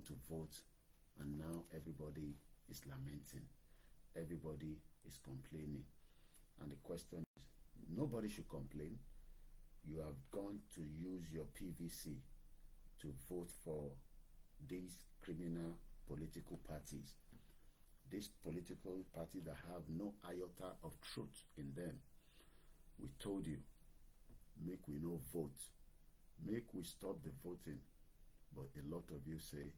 to vote, and now everybody is lamenting. Everybody is complaining. And the question is, nobody should complain. You have gone to use your PVC to vote for these criminal political parties. These political parties that have no iota of truth in them. We told you, make we no vote. Make we stop the voting. But a lot of you say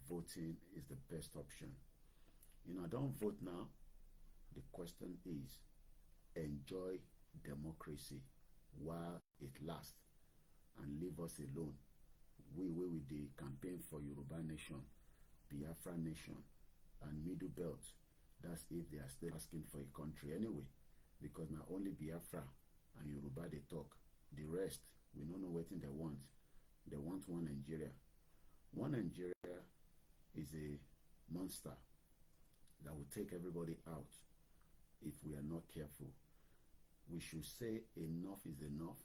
voting is the best option. Don't vote now. The question is, enjoy democracy while it lasts and leave us alone. We with the campaign for Yoruba Nation, Biafra Nation, and Middle Belt. That's if they are still asking for a country anyway, because not only Biafra and Yoruba they talk. The rest, we don't know what they want. They want one Nigeria. One Nigeria is a monster that will take everybody out if we are not careful. We should say enough is enough,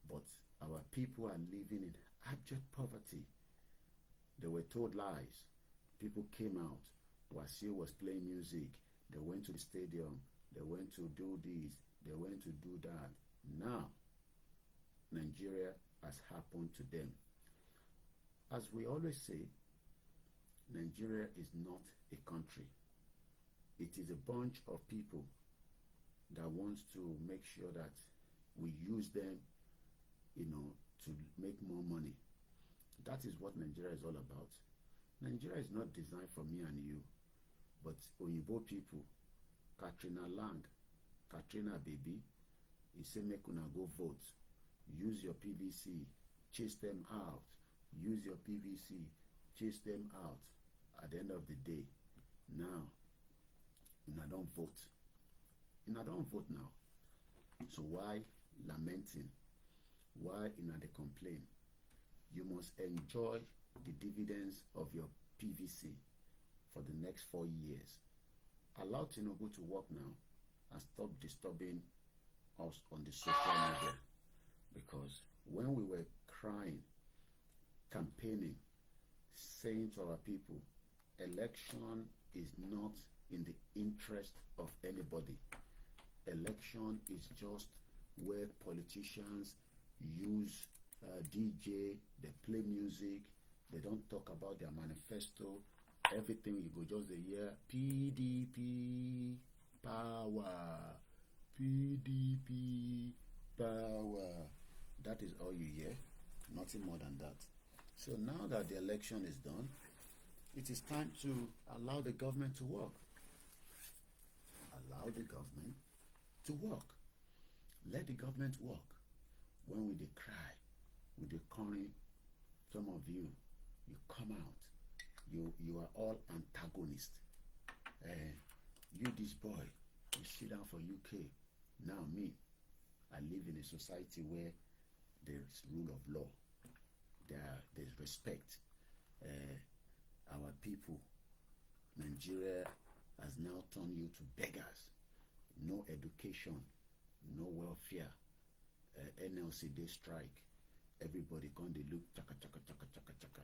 but our people are living in abject poverty. They were told lies. People came out. Wasiu was playing music. They went to the stadium. They went to do this. They went to do that. Now, Nigeria has happened to them. As we always say, Nigeria is not a country. It is a bunch of people that wants to make sure that we use them, to make more money. That is what Nigeria is all about. Nigeria is not designed for me and you, but Oyibo people, Katrina land, Katrina baby, he say make una go vote. Use your PVC, chase them out. Use your PVC, chase them out. At the end of the day, now, una don't vote. Una don't vote now. So why lamenting? Why una dey complain? You must enjoy the dividends of your PVC for the next 4 years. Allow Tinubu to work now and stop disturbing us on the social media. Because when we were crying, campaigning, saying to our people, election is not in the interest of anybody. Election is just where politicians use DJ, they play music, they don't talk about their manifesto. Everything you go just a year, PDP power, PDP power. That is all you hear, nothing more than that. So now that the election is done, it is time to allow the government to work. Allow the government to work. Let the government work. When we dey cry, we dey crying, some of you come out. You are all antagonists. You this boy, you sit down for UK. Now me, I live in a society where there's rule of law. There's respect. Our people, Nigeria has now turned you to beggars. No education, no welfare. NLC they strike. Everybody come they look chaka chaka chaka chaka chaka.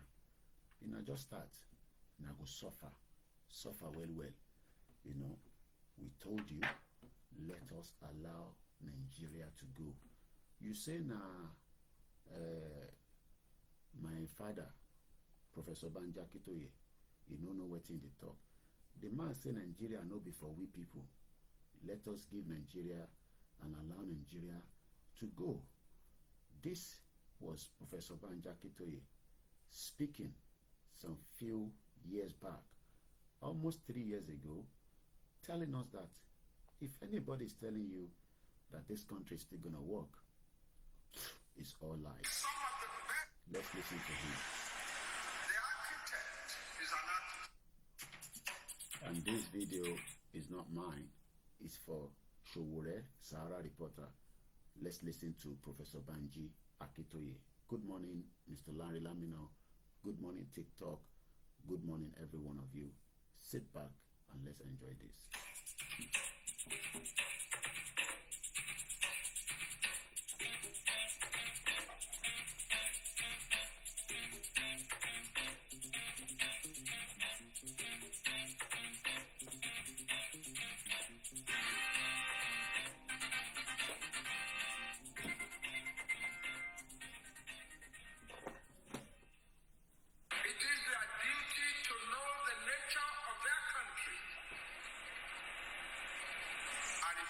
Just start. Go suffer well. We told you, let us allow Nigeria to go. You say my father, Professor Banja Kitoye, he don't know what in the talk. The man say Nigeria no be for we people. Let us give Nigeria and allow Nigeria to go. This was Professor Banja Kitoye speaking some few years back, almost 3 years ago, telling us that if anybody is telling you that this country is still going to work, it's all lies. Let's listen to him. The architect is an architect. And this video is not mine. It's for Showore, Sahara Reporter. Let's listen to Professor Banji Akitoye. Good morning, Mr. Larry Lamino. Good morning, TikTok. Good morning, every one of you. Sit back and let's enjoy this.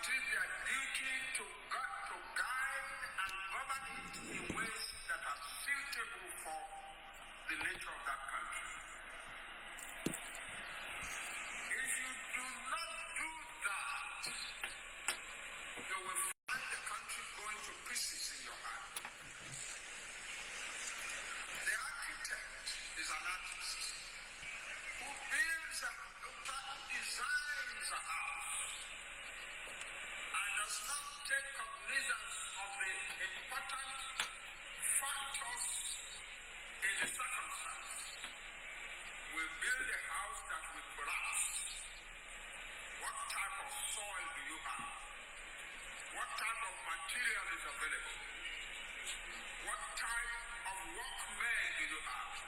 it is their duty to guide and govern it in ways that are suitable for the nature of that country. If you do not do that, you will find the country going to pieces in your hand. The architect is an artist who builds who designs a house and does not take cognizance of the important factors in the circumstance. We build a house that will collapse. What type of soil do you have? What type of material is available? What type of workmen do you have?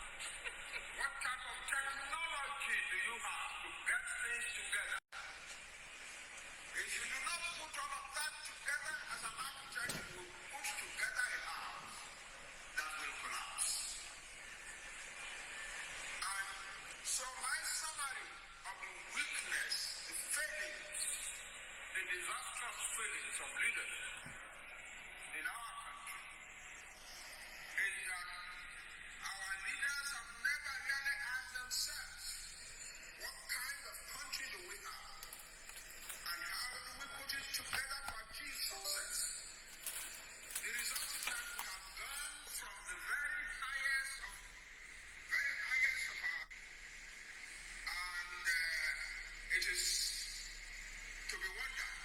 What type of technology do you have to get things together? If you do not put all of that together as an architect, you will put together a house that will collapse. And so my summary of the weakness, the failings, the disastrous failings of leadership in our country is that our leaders have never really asked themselves, what kind of country do we have? And how do we put it together to achieve success? The result is that we have gone from the very highest of our, and it is to be wondered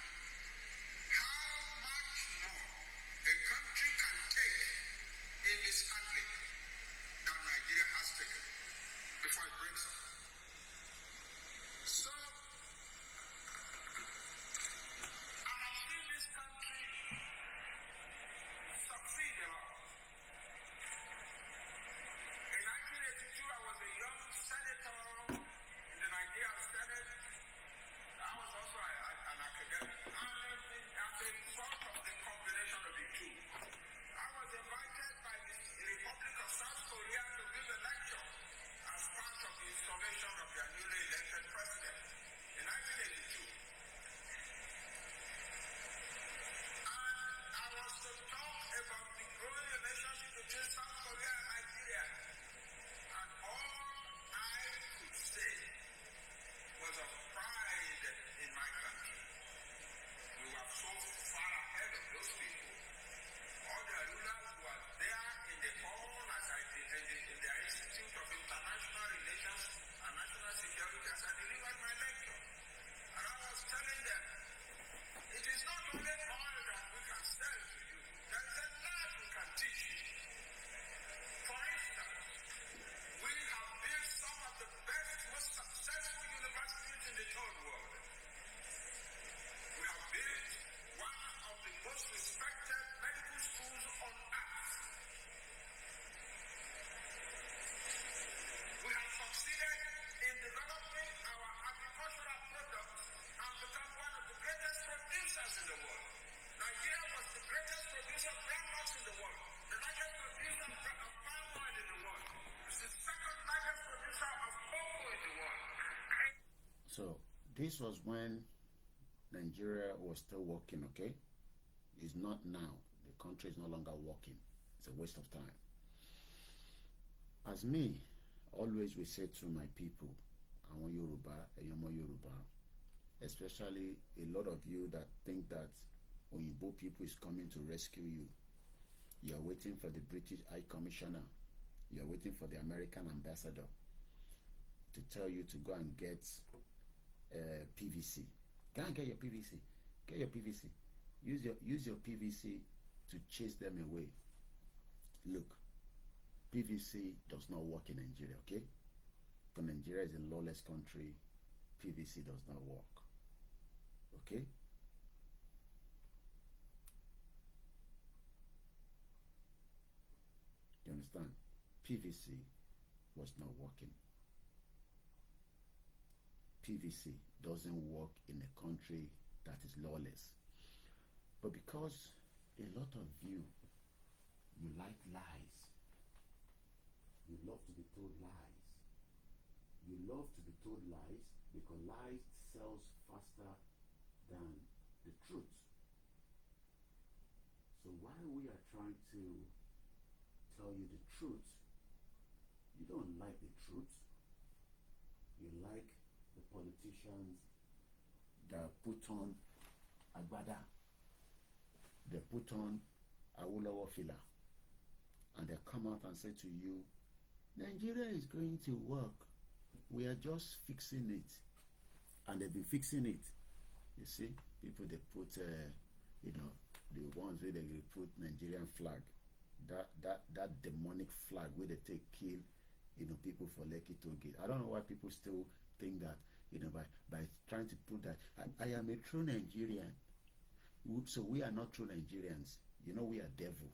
how much more a country can take in mishandling than Nigeria has taken before it breaks up. So, I have seen this country succeed a lot. In 1982, I was a young senator in the Nigerian Senate. I was also an academic. And as a result of the combination of the two, I was invited by the Republic of South Korea to give a lecture as part of the installation of their newly elected president in 1982. And I was to talk about the growing relationship between South Korea and Nigeria. And all I could say was of pride in my country. We were so far ahead of those people. All the rulers were there in the hall as I did in the Institute of International Relations and National Security as I delivered my lecture. And I was telling them, it is not only oil that we can sell to you. There is a lot we can teach you. For instance, we have built some of the best, most successful universities in the third world. We have built one of the most respected medical schools on earth. We have succeeded in developing our agricultural products and become one of the greatest producers in the world. Nigeria was the greatest producer of groundnuts in the world, the largest producer of palm oil in the world, the second largest producer of cocoa in the world. So this was when Nigeria was still working, okay? It's not now. The country is no longer working. It's a waste of time. As me, always we say to my people, I want Yoruba, Eyomo Yoruba, especially a lot of you that think that Oyinbo people is coming to rescue you. You are waiting for the British High Commissioner. You are waiting for the American ambassador to tell you to go and get PVC. Go and get your PVC. Get your PVC. Use your PVC to chase them away. Look, PVC does not work in Nigeria, okay? Because Nigeria is a lawless country. PVC does not work. Okay? You understand? PVC was not working. PVC doesn't work in a country that is lawless. But because a lot of you like lies, you love to be told lies. You love to be told lies because lies sells faster than the truth. So while we are trying to tell you the truth, you don't like the truth. You like the politicians that put on agbada, they put on Awolowo fila, and they come out and say to you, Nigeria is going to work. We are just fixing it. And they've been fixing it. You see, people they put, the ones where they put Nigerian flag, that demonic flag where they take kill, people for Lekki Tollgate. I don't know why people still think that, by trying to put that, I am a true Nigerian. So we are not true Nigerians. We are devil.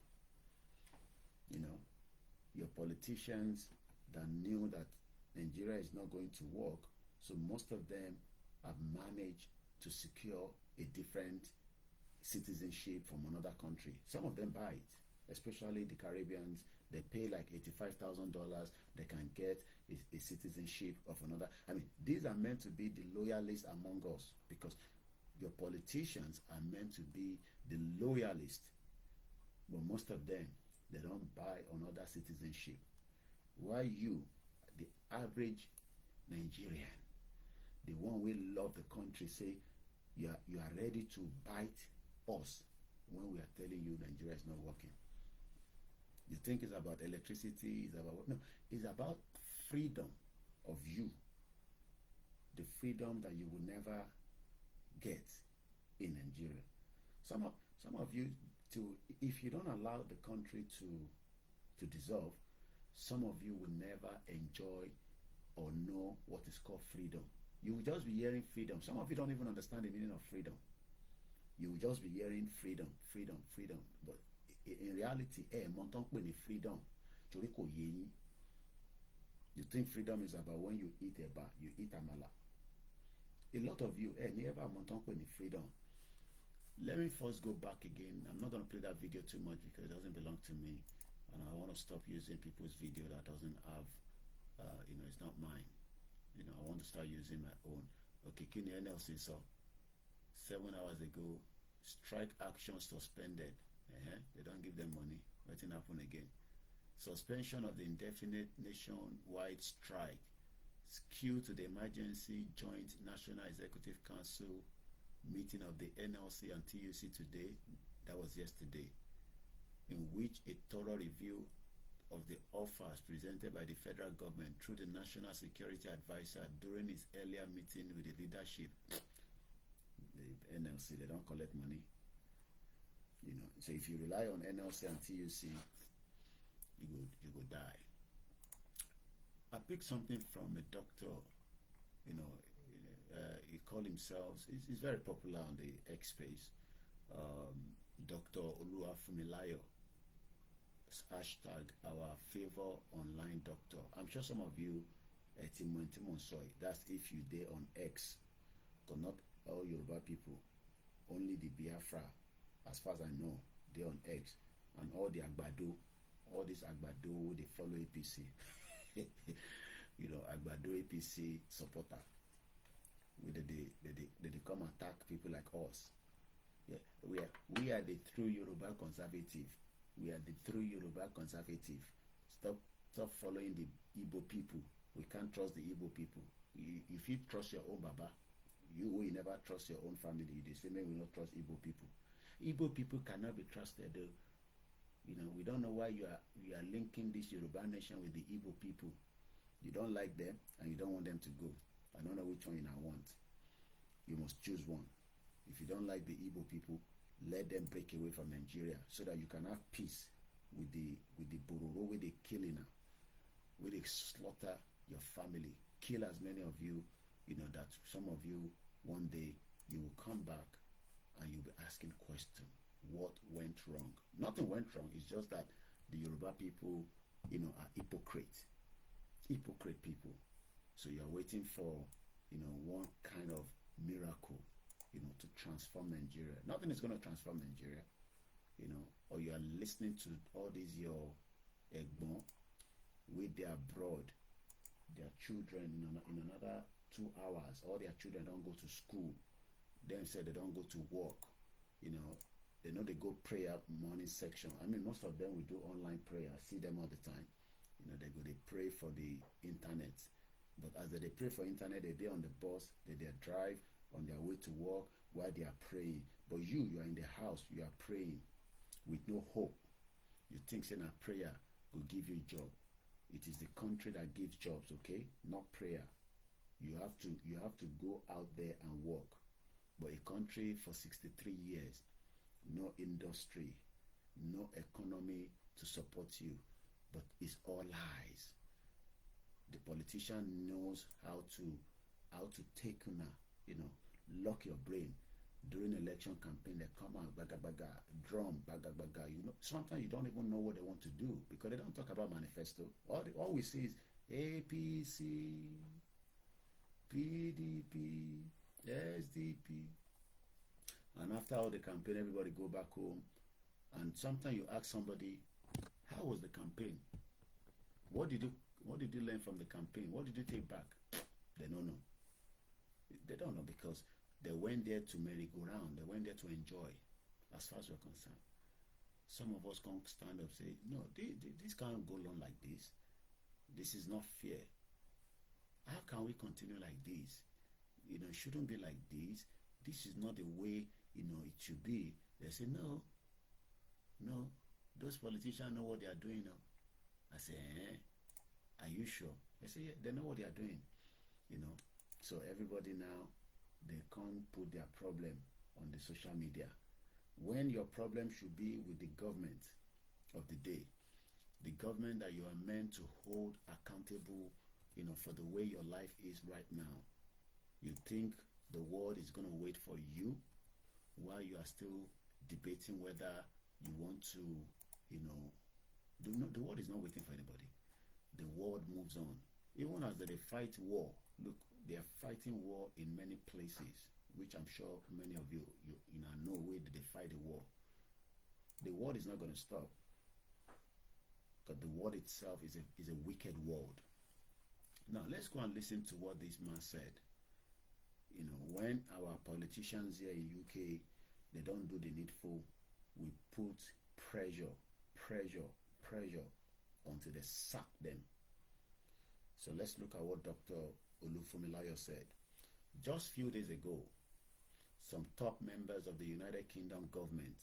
Your politicians that knew that Nigeria is not going to work, so most of them have managed to secure a different citizenship from another country. Some of them buy it, especially the Caribbeans. They pay like $85,000. They can get a citizenship of another. I mean, these are meant to be the loyalists among us, because your politicians are meant to be the loyalists. But most of them, they don't buy another citizenship. Why you, the average Nigerian, the one we love the country, say you are ready to bite us when we are telling you Nigeria is not working? You think it's about electricity? It's about what? No, it's about freedom of you. The freedom that you will never get in Nigeria. Some of you, if you don't allow the country to dissolve, some of you will never enjoy or know what is called freedom. You will just be hearing freedom. Some of you don't even understand the meaning of freedom. You will just be hearing freedom, freedom, freedom. But in reality, freedom. You think freedom is about when you eat a bar, you eat amala. A lot of you, never freedom. Let me first go back again. I'm not going to play that video too much because it doesn't belong to me. And I want to stop using people's video that doesn't have, it's not mine. I want to start using my own. Okay, Kini NLC saw 7 hours ago, strike action suspended. They don't give them money. Nothing happened again. Suspension of the indefinite nationwide strike. Skew to the emergency joint National Executive Council meeting of the NLC and TUC today, that was yesterday, in which a thorough review of the offers presented by the federal government through the National Security Advisor during his earlier meeting with the leadership. The NLC, they don't collect money. So if you rely on NLC and TUC, you go die. I picked something from a doctor, he called himself, he's very popular on the X space, Dr. Oluwafumilayo, hashtag our favor online doctor. I'm sure some of you, that's if you dare on X, but not all Yoruba people, only the Biafra, as far as I know, they're on X, and all the Agbado, all this Agbado, they follow APC. Agbado APC supporter. They come attack people like us. Yeah, we are the true Yoruba conservative. We are the true Yoruba conservative. Stop following the Igbo people. We can't trust the Igbo people. If you trust your own Baba, you will never trust your own family. The same way we don't trust Igbo people. Igbo people cannot be trusted though. We don't know why you are linking this Yoruba nation with the Igbo people. You don't like them and you don't want them to go. I don't know which one you now want. You must choose one. If you don't like the Igbo people, let them break away from Nigeria so that you can have peace with the Bororo where they killing her, where they slaughter your family, kill as many of you, that some of you one day you will come back and you'll be asking questions. What went wrong? Nothing went wrong. It's just that the Yoruba people, are hypocrite people. So you're waiting for, one kind of miracle, to transform Nigeria. Nothing is going to transform Nigeria, or you are listening to all these your Egbon with their abroad, their children in another 2 hours, all their children don't go to school. Them say they don't go to work. You know they go prayer morning section. I mean, most of them will do online prayer. I see them all the time. They pray for the internet. But as they pray for internet, they on the bus, they drive on their way to work while they are praying. But you are in the house, you are praying with no hope. You think saying a prayer will give you a job. It is the country that gives jobs, okay? Not prayer. You have to go out there and work. But a country for 63 years, no industry, no economy to support you, but it's all lies. The politician knows how to take lock your brain. During election campaign, they come out, baga baga, drum, baga baga. Sometimes you don't even know what they want to do because they don't talk about manifesto. All we see is APC, PDP, SDP. And after all the campaign, everybody go back home. And sometimes you ask somebody, how was the campaign? What did you learn from the campaign? What did you take back? They don't know. They don't know because they went there to merry-go-round. They went there to enjoy, as far as we're concerned. Some of us can't stand up and say, no, this can't go on like this. This is not fair. How can we continue like this? It shouldn't be like this. This is not the way, it should be. They say, no, those politicians know what they are doing now. I say, are you sure? They say, yeah, they know what they are doing. So everybody now, they can't put their problem on the social media. When your problem should be with the government of the day, the government that you are meant to hold accountable, for the way your life is right now. You think the world is going to wait for you while you are still debating whether you want to, the world is not waiting for anybody. The world moves on. Even as they fight war, look, they are fighting war in many places, which I'm sure many of you know where they fight the war. The world is not going to stop. Because the world itself is a wicked world. Now, let's go and listen to what this man said. When our politicians here in UK, they don't do the needful, we put pressure until they sack them. So let's look at what Dr. Olufunmilayo said. Just few days ago, some top members of the United Kingdom government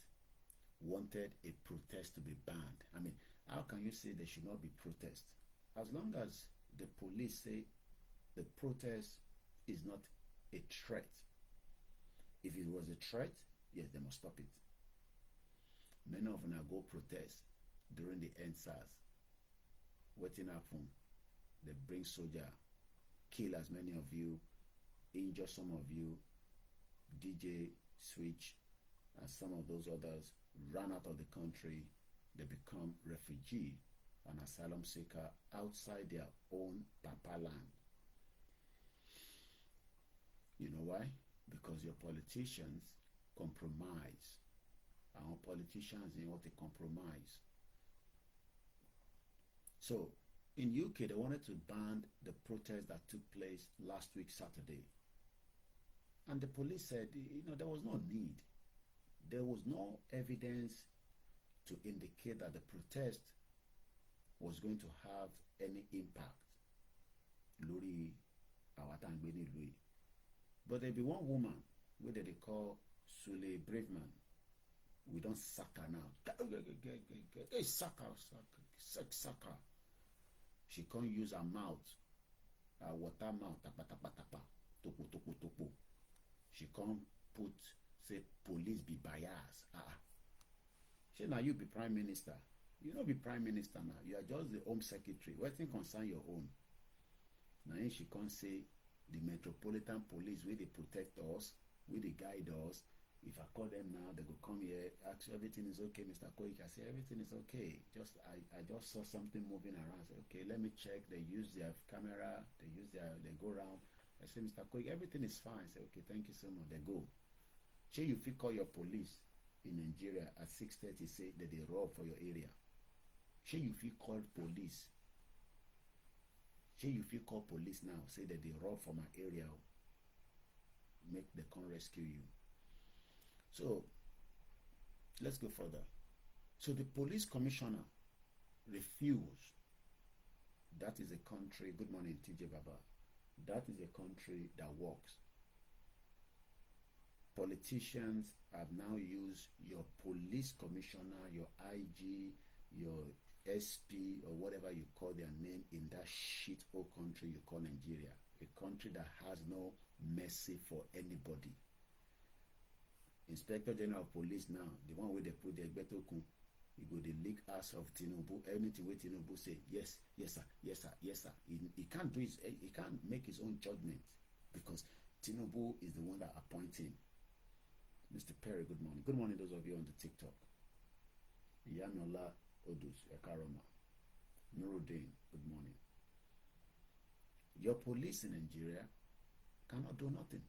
wanted a protest to be banned. I mean, how can you say there should not be protest? As long as the police say the protest is not a threat. If it was a threat, yes, they must stop it. Many of them go protest during the NSAS. Waiting happen. They bring soldier, kill as many of you, injure some of you, DJ switch, and some of those others run out of the country. They become refugee and asylum seeker outside their own papa land. You know why? Because your politicians compromise. Our politicians, they want to compromise. So, in UK, they wanted to ban the protest that took place last week, Saturday. And the police said, there was no need. There was no evidence to indicate that the protest was going to have any impact. Lori Awatangbe Louis. But there be one woman, where they call Sule Braveman. We don't sack her now. Hey, sack her. She can't use her mouth, her water mouth, tapa, topo. She can't put, say, police be biased. She now you be prime minister. You not be prime minister now. You are just the home secretary. What thing concern your own? Now she can't say the Metropolitan Police, where they protect us, where they guide us. If I call them now, they go come here, ask everything is okay, Mr. Koik. I say everything is okay. I just saw something moving around. I say, okay, let me check. They use their camera, they go around. I say, Mr. Koik, everything is fine. I say, okay, thank you so much. They go. Say you fit call your police in Nigeria at 6:30, say that they rob for your area. Say you fit call police. Say you fit call police now, say that they rob for my area. make they can't rescue you. So let's go further. So the police commissioner refused. That is a country, good morning TJ Baba, that is a country that works. Politicians have now used your police commissioner, your IG, your SP, or whatever you call their name in that shit hole country you call Nigeria. A country that has no mercy for anybody. Inspector General of Police now, the one where they put the Egbetokun, he go the leak ass of Tinubu. Anything where Tinubu say, yes, yes sir, yes sir, yes sir. He can't do his, he can't make his own judgment because Tinubu is the one that appoints him. Mr. Perry, good morning. Good morning, those of you on the TikTok. Yanola Odus, Ekaroma. Nuruddin, good morning. Your police in Nigeria cannot do nothing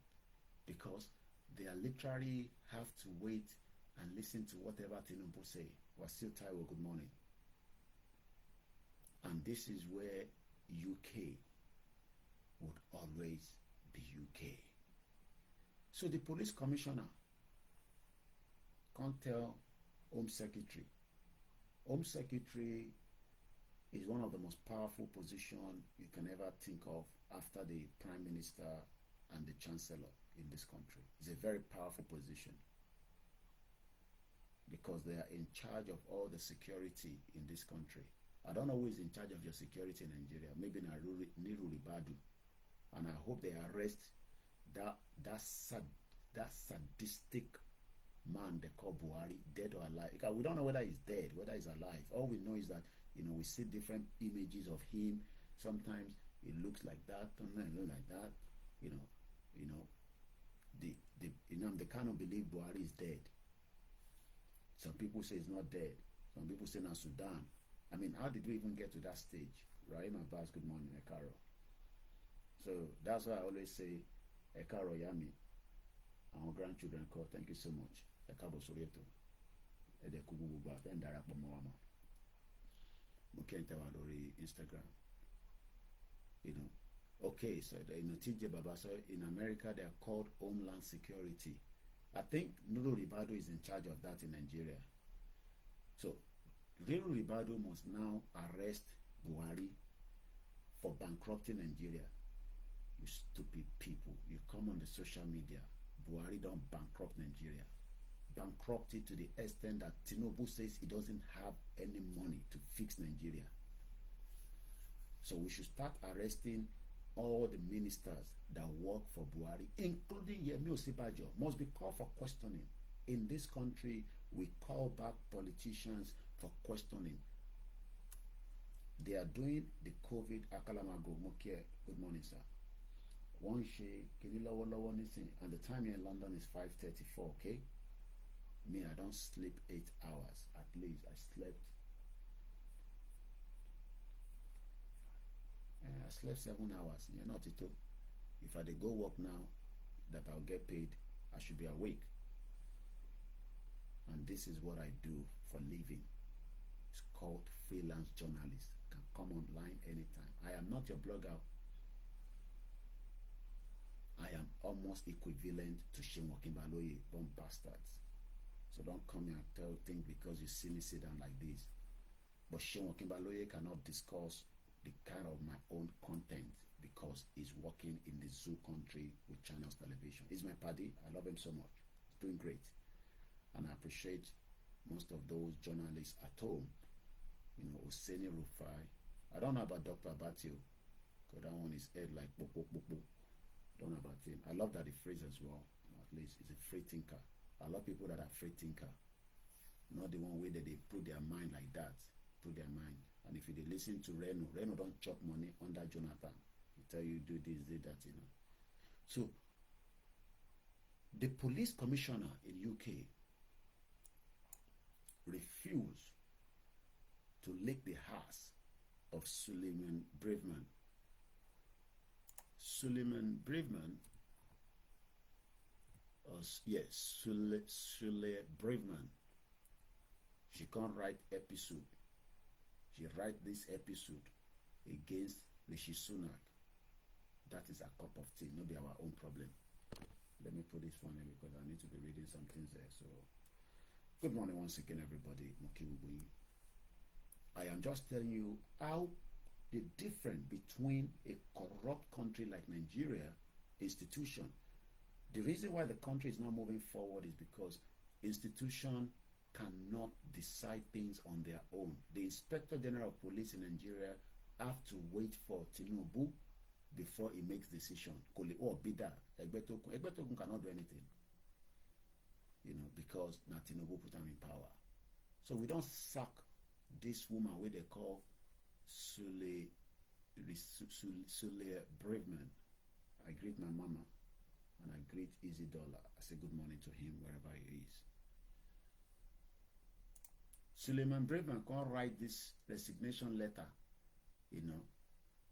because they are literally have to wait and listen to whatever Tinubu say. Wasil Taiwo, good morning. And this is where UK would always be UK. So the police commissioner can't tell Home Secretary. Home Secretary is one of the most powerful positions you can ever think of after the Prime Minister and the Chancellor in this country. It's a very powerful position because they are in charge of all the security in this country. I don't know who is in charge of your security in Nigeria. Maybe Niru Ribadu. And I hope they arrest that sadistic man they call Buhari, dead or alive. Because we don't know whether he's dead, whether he's alive. All we know is that, we see different images of him. Sometimes it looks like that, sometimes it looks like that. They cannot believe Buhari is dead. Some people say he's not dead. Some people say now Sudan. I mean, how did we even get to that stage? Rahim Abbas, good morning, Ekaro. So that's why I always say, Ekaro Yami, our grandchildren call, thank you so much. Ekabo Soreto. Edekububa, then Darapa Moama. Mukenta Wadori, Instagram. Okay, so TJ Baba, so in America they are called Homeland Security. I think Nuru Ribadu is in charge of that in Nigeria. So Nuru Ribadu must now arrest Buhari for bankrupting Nigeria. You stupid people. You come on the social media. Buhari don't bankrupt Nigeria. Bankrupt it to the extent that Tinubu says he doesn't have any money to fix Nigeria. So we should start arresting all the ministers that work for Buhari, including Yemi Osibajo, must be called for questioning. In this country, we call back politicians for questioning. They are doing the COVID Akalamago Mokie. Good morning, sir. One shade, and the time here in London is 5:34. Okay, me, I don't sleep 8 hours at least. I slept 7 hours. You're not it. If I go work now, that I'll get paid, I should be awake. And this is what I do for living. It's called freelance journalist. You can come online anytime. I am not your blogger. I am almost equivalent to Shemo Kimbaloye, bomb bastards. So don't come here and think because you see me sit down like this. But Shemo Kimbaloye cannot discuss the kind of my own content because he's working in the zoo country with Channels Television. He's my buddy. I love him so much. He's doing great. And I appreciate most of those journalists at home. Oseni Rufai. I don't know about Dr. Abatio, because that one is head like bo. Don't know about him. I love that he phrase as well. At least he's a free thinker. I love people that are free thinker. Not the one way that they put their mind like that. Put their mind. And if you listen to Reno don't chop money under Jonathan. He tell you do this, do that, So the police commissioner in UK refused to lick the ass of Suleiman Braveman. Suleiman Braveman, Sule Braveman. She can't write episode. She write this episode against Rishi Sunak. That is a cup of tea, not be our own problem. Let me put this one in because I need to be reading some things there. So, good morning once again, everybody. I am just telling you how the difference between a corrupt country like Nigeria institution. The reason why the country is not moving forward is because institution cannot decide things on their own. The Inspector General of Police in Nigeria have to wait for Tinubu before he makes decision. Or Bida, Egbetogun cannot do anything. Because na Tinubu put him in power. So we don't sack this woman where they call Sule Braveman. I greet my mama and I greet Easy Dollar. I say good morning to him wherever he is. Suleiman Braveman can't write this resignation letter.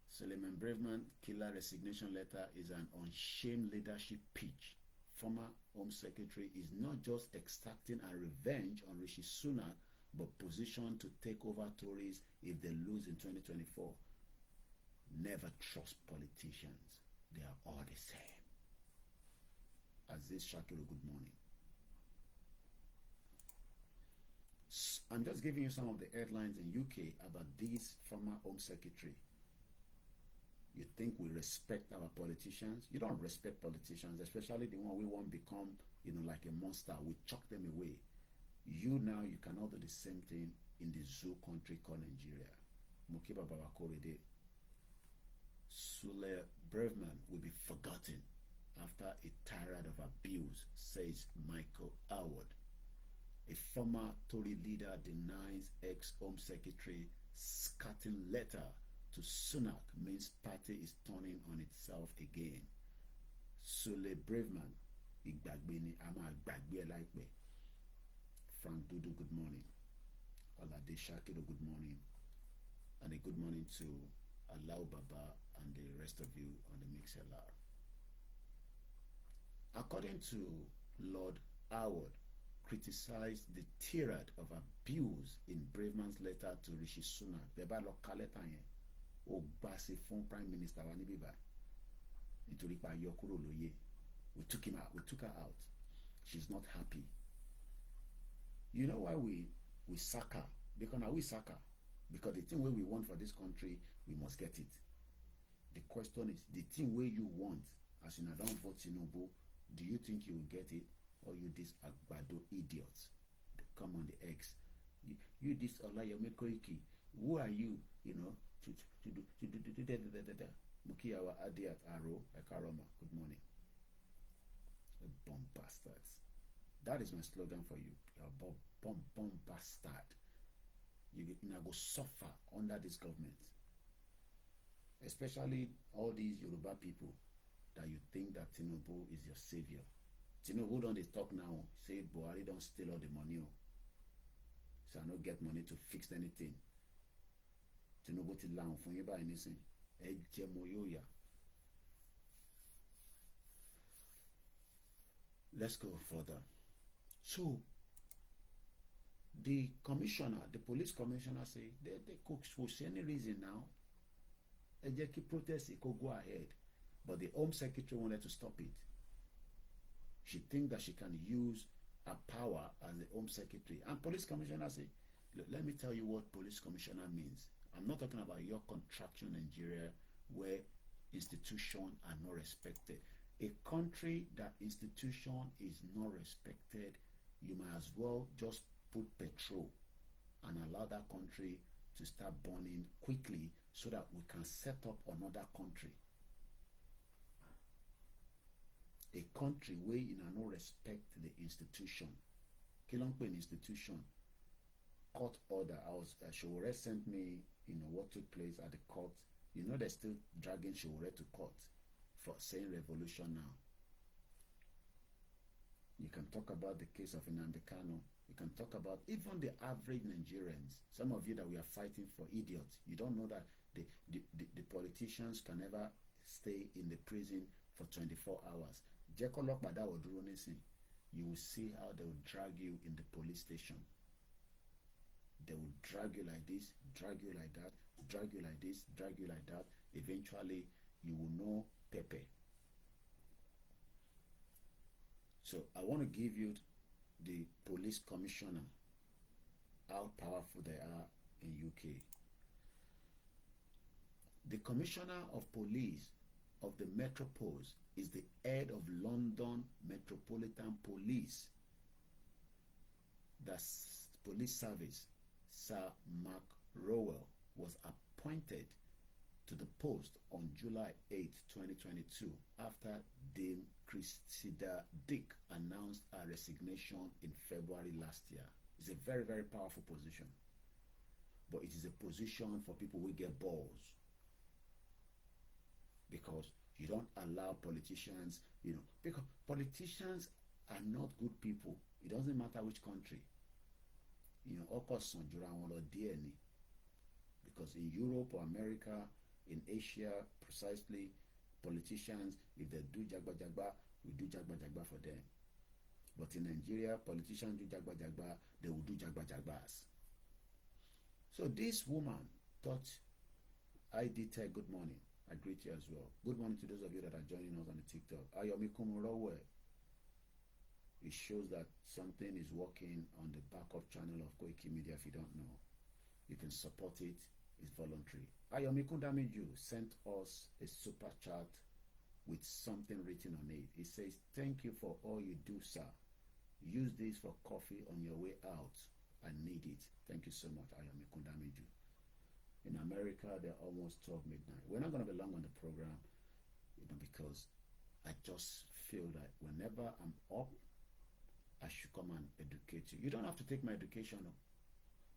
Suleiman Braveman killer resignation letter is an unshamed leadership pitch. Former Home Secretary is not just extracting a revenge on Rishi Sunak, but positioned to take over Tories if they lose in 2024. Never trust politicians. They are all the same. Aziz Shakiru, good morning. I'm just giving you some of the headlines in UK about this former Home Secretary. You think we respect our politicians? You don't respect politicians, especially the one we want to become, like a monster. We chuck them away. You cannot do the same thing in the zoo country called Nigeria. Mukiba Babakorede. Sule Braveman will be forgotten after a tirade of abuse, says Michael Howard. A former Tory leader denies ex-Home Secretary scathing letter to Sunak means party is turning on itself again. Sule Braveman, Igbagbeni Ama Gbagbe Laikbe. Frank Dudu, good morning. Olade Shakiru, good morning. And a good morning to Alao Baba and the rest of you on the MixLR. According to Lord Howard, criticized the tirade of abuse in Braveman's letter to Rishi Sunak. Beba lo ka letter yẹn. Ó gbà sí fún Prime Minister wa níbí báyìí. Nítorí pa yọ kúrò lóyè. We took him out. We took her out. She's not happy. You know why we sack her? Because now we sack her. Because the thing where we want for this country, we must get it. The question is, the thing where you want, as in I don't vote Tinubu, do you think you will get it? Or you this agbado idiots that come on the X? You this Olayemi Koiki. Who are you, to do Mukiyawa Adi at Aro, Ekaroma. Good morning. Bomb bastards. That is my slogan for you. You're a bomb bastard. You're going to suffer under this government. Especially all these Yoruba people that you think that Tinubu is your savior. Tinubu don't they talk now, say Buhari don't steal all the money. So I don't get money to fix anything. Tinubu ti la fún yín báyìí nísìn. Ẹ jẹ́ mo yóò yá. Let's go further. So the commissioner, the police commissioner say they could see any reason now. Ẹ jẹ́ kí protest could go ahead. But the Home Secretary wanted to stop it. She thinks that she can use her power as the Home Secretary. And police commissioner say, look, let me tell you what police commissioner means. I'm not talking about your contraction in Nigeria where institutions are not respected. A country that institution is not respected, you might as well just put petrol and allow that country to start burning quickly so that we can set up another country. A country where you no respect the institution. Kilongpe institution. Court order. Showore sent me, what took place at the court. They're still dragging Showore to court for saying revolution now. You can talk about the case of Nnamdi Kanu. You can talk about even the average Nigerians. Some of you that we are fighting for idiots. You don't know that the politicians can never stay in the prison for 24 hours. You will see how they will drag you in the police station. They will drag you like this, drag you like that, drag you like this, drag you like that. Eventually, you will know Pepe. So I want to give you the police commissioner, how powerful they are in UK. The commissioner of police of the Metropole is the head of London Metropolitan Police. The police service, Sir Mark Rowell, was appointed to the post on July 8, 2022, after Dame Cressida Dick announced her resignation in February last year. It's a very, very powerful position. But it is a position for people who get balls. Because you don't allow politicians, because politicians are not good people. It doesn't matter which country. Because in Europe or America, in Asia, precisely, politicians, if they do jagba jagba, we do jagba jagba for them. But in Nigeria, politicians do jagba jagba, they will do jagba jagbas. So this woman thought, I did tell good morning. I greet you as well. Good morning to those of you that are joining us on the TikTok. Ayomi Kumurowe. It shows that something is working on the backup channel of Koiki Media. If you don't know, you can support it. It's voluntary. Ayomi Kundamiju sent us a super chat with something written on it. It says, "Thank you for all you do, sir. Use this for coffee on your way out. I need it." Thank you so much, Ayomi Kundamiju. In America, they're almost 12 midnight. We're not going to be long on the program, because I just feel that whenever I'm up, I should come and educate you. You don't have to take my education,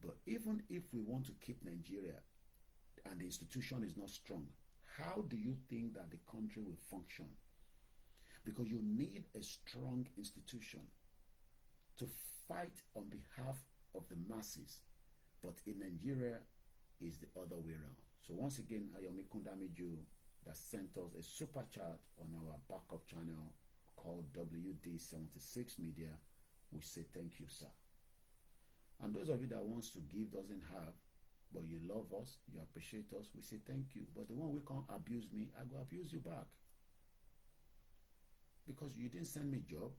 but even if we want to keep Nigeria and the institution is not strong, how do you think that the country will function? Because you need a strong institution to fight on behalf of the masses. But in Nigeria, is the other way around. So once again, Ayomi Kundamiju that sent us a super chat on our backup channel called WD76 Media. We say thank you, sir. And those of you that wants to give doesn't have, but you love us, you appreciate us, we say thank you. But the one who can't abuse me, I go abuse you back. Because you didn't send me a job.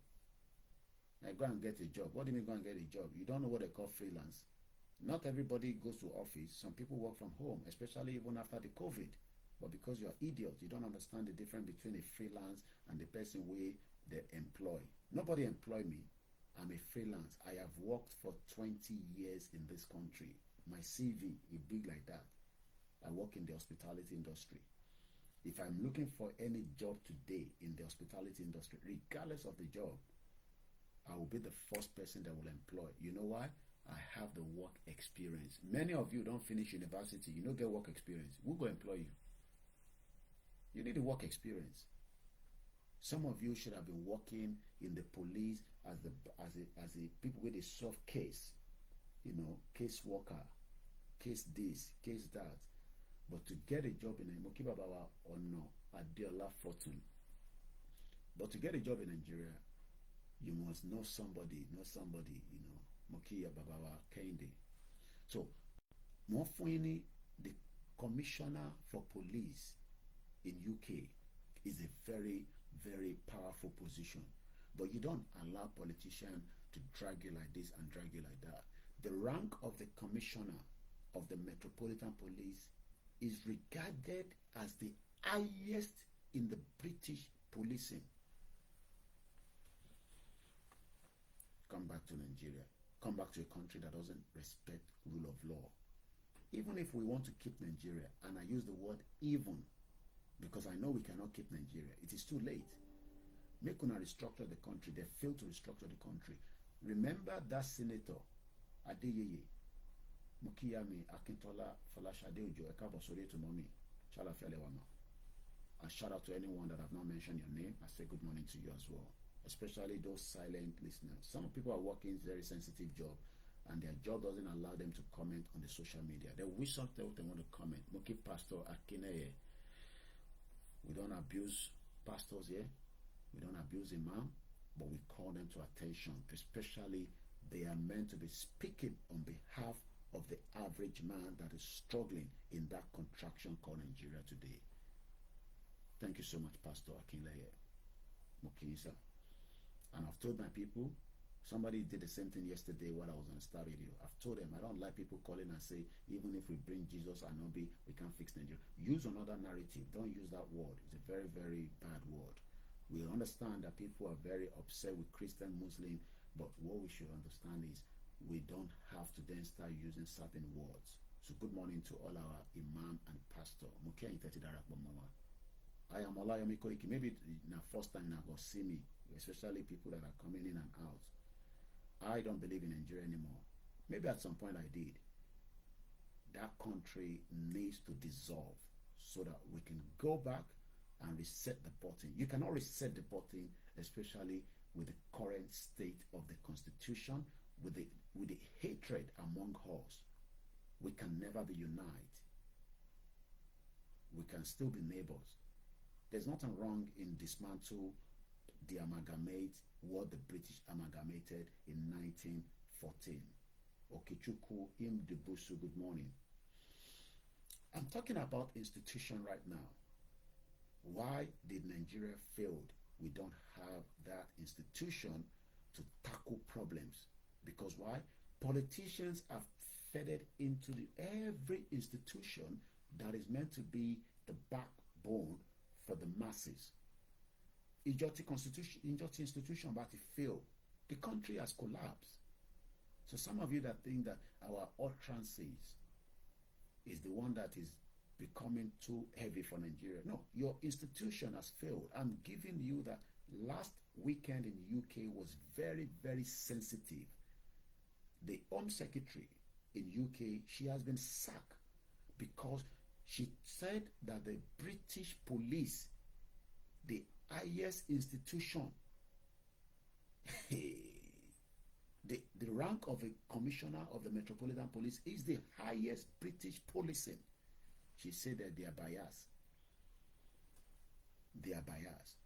I go and get a job. What do you mean go and get a job? You don't know what they call freelance. Not everybody goes to office. Some people work from home, especially even after the COVID. But because you're idiots, you don't understand the difference between a freelance and the person they employ. Nobody employ me. I'm a freelance. I have worked for 20 years in this country. My CV is big like that. I work in the hospitality industry. If I'm looking for any job today in the hospitality industry, regardless of the job, I will be the first person that will employ. You know why? I have the work experience. Many of you don't finish university. You don't get work experience. Who go employ you? You need a work experience. Some of you should have been working in the police as a people with a soft case, case worker, case this, case that. But to get a job in Mokibabawa or no, Adiola Fortune. But to get a job in Nigeria, you must know somebody, Mokiya Babawa Kende. So, Mofuini, the commissioner for police in UK, is a very, very powerful position. But you don't allow politicians to drag you like this and drag you like that. The rank of the commissioner of the Metropolitan Police is regarded as the highest in the British policing. Come back to Nigeria. Come back to a country that doesn't respect rule of law. Even if we want to keep Nigeria, and I use the word even, because I know we cannot keep Nigeria, it is too late. Make una restructure the country. They failed to restructure the country. Remember that senator, Adeyeye, Mukiyami, Akintola, Falashade Ojo, Ekabosore to mommy, Chala Felewama. And shout out to anyone that have not mentioned your name. I say good morning to you as well. Especially those silent listeners. Some people are working very sensitive job, and their job doesn't allow them to comment on the social media. They wish out there they want to comment. Muki Pastor Akineye. We don't abuse pastors here. We don't abuse imam, but we call them to attention. Especially they are meant to be speaking on behalf of the average man that is struggling in that contraction called Nigeria today. Thank you so much, Pastor Akineye. Mukisa. And I've told my people, somebody did the same thing yesterday while I was on Star Radio. I've told them I don't like people calling and say, even if we bring Jesus and NOV, we can't fix Nigeria. Use another narrative. Don't use that word. It's a very, very bad word. We understand that people are very upset with Christian, Muslim, but what we should understand is we don't have to then start using certain words. So good morning to all our imam and pastor. I am Olayomi Koiki. Maybe the first time now go see me, especially people that are coming in and out. I don't believe in Nigeria anymore. Maybe at some point I did. That country needs to dissolve so that we can go back and reset the button. You cannot reset the button, especially with the current state of the constitution, with the hatred among us. We can never be united. We can still be neighbors. There's nothing wrong in dismantle the amalgamate, what the British amalgamated in 1914. Okichuku Imdibusu, good morning. I'm talking about institution right now. Why did Nigeria fail? We don't have that institution to tackle problems. Because why? Politicians have fed into every institution that is meant to be the backbone for the masses. Ijoti institution, but it failed. The country has collapsed. So some of you that think that our utterances is the one that is becoming too heavy for Nigeria. No, your institution has failed. I'm giving you that last weekend in UK was very, very sensitive. The Home Secretary in UK, she has been sacked because she said that the British police, the highest institution, the rank of a commissioner of the Metropolitan Police is the highest British policing. She said that they are biased. They are biased.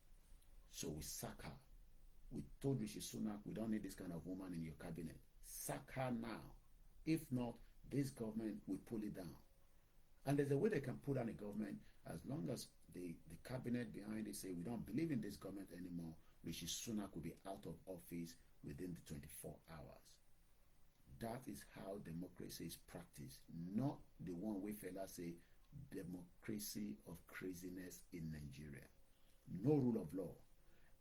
So we sack her. We told Rishi Sunak, we don't need this kind of woman in your cabinet. Sack her now. If not, this government will pull it down. And there's a way they can put down a government as long as the cabinet behind it say we don't believe in this government anymore. Rishi Sunak will be out of office within the 24 hours. That is how democracy is practiced, not the one we fellas say democracy of craziness in Nigeria. No rule of law.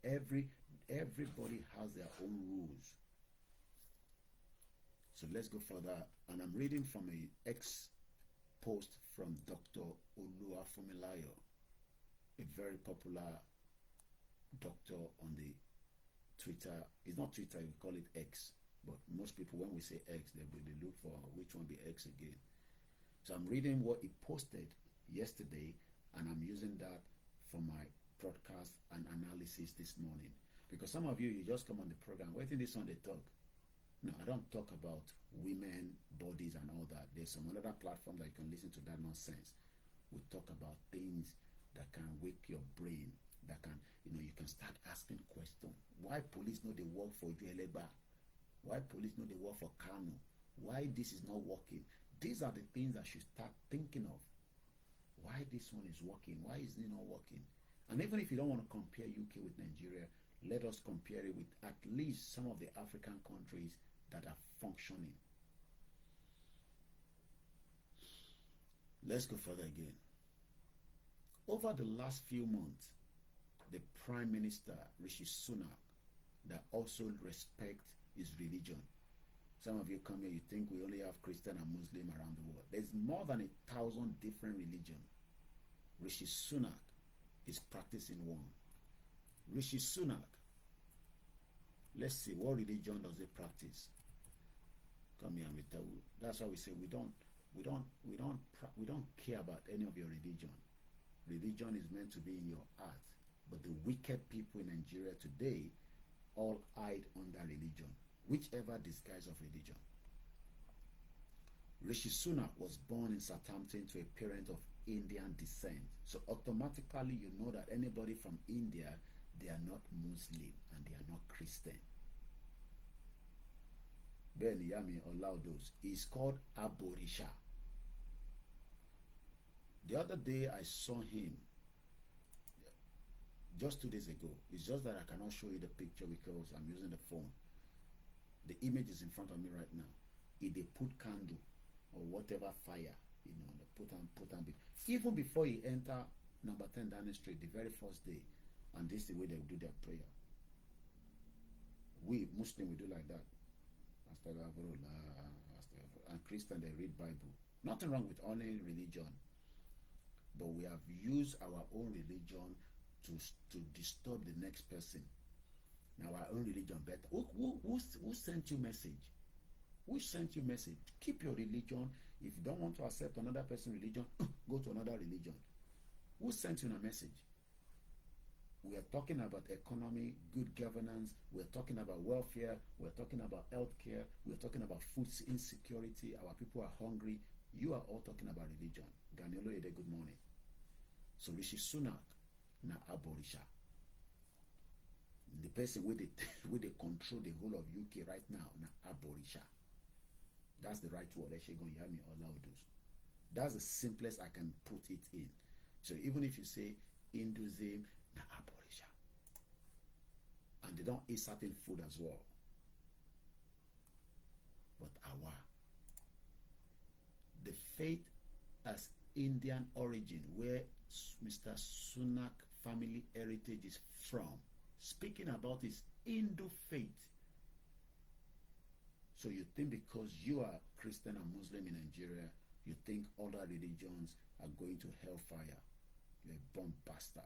Everybody has their own rules. So let's go further. And I'm reading from a post from Dr. Oluwafumilayo, a very popular doctor on the Twitter. It's not Twitter, we call it X. But most people, when we say X, they look for which one be X again. So I'm reading what he posted yesterday, and I'm using that for my broadcast and analysis this morning. Because some of you just come on the program, waiting this on they talk. No, I don't talk about women, bodies, and all that. There's some other platform that you can listen to that nonsense. We talk about things that can wake your brain, that can, you can start asking questions. Why police know they work for Jueleba? Why police know they work for Kano? Why this is not working? These are the things that you should start thinking of. Why this one is working? Why is it not working? And even if you don't want to compare UK with Nigeria, let us compare it with at least some of the African countries that are functioning. Let's go further again. Over the last few months, the Prime Minister, Rishi Sunak, that also respect his religion. Some of you come here, you think we only have Christian and Muslim around the world. There's more than 1,000 different religions. Rishi Sunak is practicing one. Rishi Sunak, let's see, what religion does he practice? Come here and we tell you. That's why we say we don't care about any of your religion. Religion is meant to be in your heart. But the wicked people in Nigeria today all hide under religion, whichever disguise of religion. Rishi Sunak was born in Southampton to a parent of Indian descent. So automatically you know that anybody from India, they are not Muslim and they are not Christian. Ben Yami Olaudos is called Aborisha. The other day I saw him. just 2 days ago. It's just that I cannot show you the picture because I'm using the phone. The image is in front of me right now. If they put candle or whatever fire, you know, they put on. Even before you enter number 10 Downing Street, the very first day, and this is the way they do their prayer. We Muslim, we do like that. And Christian, they read Bible. Nothing wrong with any religion, but we have used our own religion to disturb the next person. Now our own religion better. Who sent you message? Who sent you message? Keep your religion. If you don't want to accept another person's religion, go to another religion. Who sent you a message? We are talking about economy, good governance. We're talking about welfare. We're talking about healthcare. We're talking about food insecurity. Our people are hungry. You are all talking about religion. Ganelo Ede, good morning. So Rishi Sunak na aborisha. The person where they control the whole of UK right now na aborisha. That's the right word. That's the simplest I can put it in. So even if you say Hinduism, na aborisha. And they don't eat certain food as well. But our, the faith as Indian origin, where Mr. Sunak family heritage is from, speaking about his Hindu faith. So you think because you are Christian and Muslim in Nigeria, you think other religions are going to hellfire. You're a bomb bastard.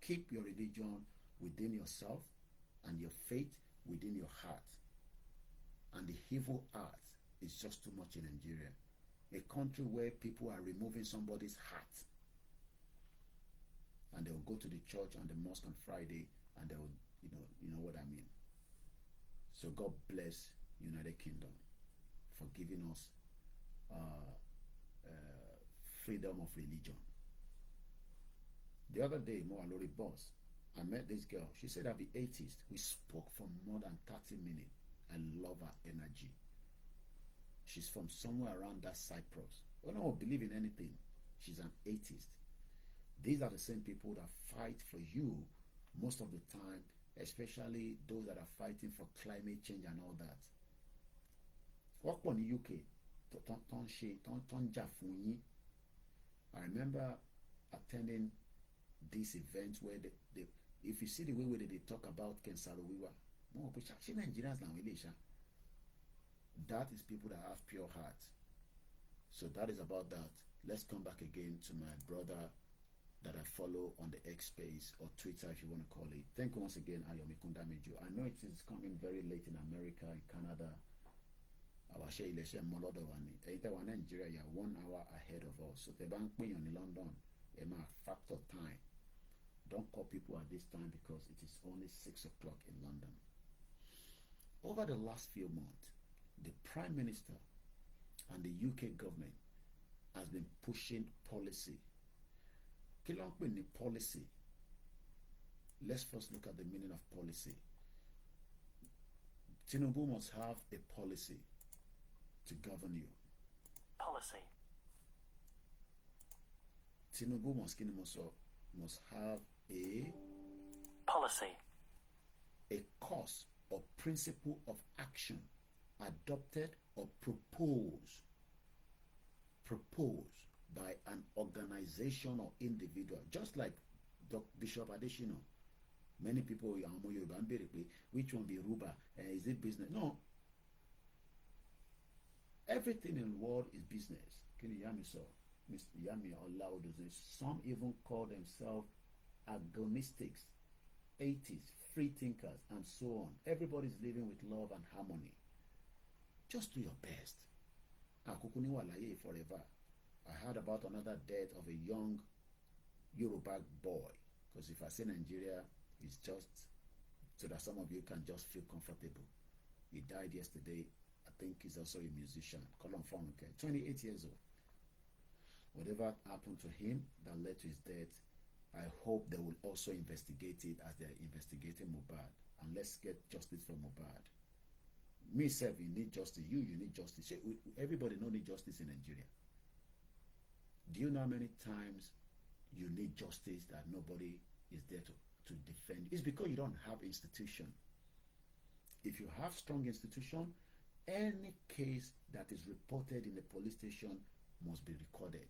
Keep your religion within yourself and your faith within your heart. And the evil art is just too much in Nigeria. A country where people are removing somebody's heart. And they will go to the church and the mosque on Friday and they will, you know what I mean. So God bless United Kingdom for giving us freedom of religion. The other day, Mo Alori boss, I met this girl. She said I'll be atheist. We spoke for more than 30 minutes. I love her energy. She's from somewhere around that Cyprus. I don't believe in anything. She's an atheist. These are the same people that fight for you most of the time, especially those that are fighting for climate change and all that. What on the UK? I remember attending this event where they if you see the way they talk about Kensarowiwa, that is people that have pure hearts. So that is about that. Let's come back again to my brother that I follow on the X space or Twitter, if you want to call it. Thank you once again, Ayomi Kundameju. I know it is coming very late in America, in Canada. Nigeria, you are 1 hour ahead of us. So the bank in London, factor time. Don't call people at this time because it is only 6 o'clock in London. Over the last few months, the Prime Minister and the UK government has been pushing policy. Policy. Let's first look at the meaning of policy. Tinubu must have a policy to govern you. Policy. Tinubu must have a policy, a course or principle of action adopted or proposed by an organization or individual, just like Bishop Adeshino. Many people which one be Ruba? Is it business? No. Everything in the world is business. Can you hear me, sir? Mr. Yami allow this. Some even call themselves agonistics, atheists, free thinkers, and so on. Everybody's living with love and harmony. Just do your best. Forever. I heard about another death of a young Yoruba boy. Because if I say Nigeria, it's just so that some of you can just feel comfortable. He died yesterday. I think he's also a musician. 28 years old. Whatever happened to him that led to his death, I hope they will also investigate it as they're investigating Mohbad. And let's get justice for Mohbad. Me, self, you need justice. You need justice. Everybody don't need justice in Nigeria. Do you know how many times you need justice that nobody is there to defend. It's because you don't have institution. If you have strong institution, any case that is reported in the police station must be recorded.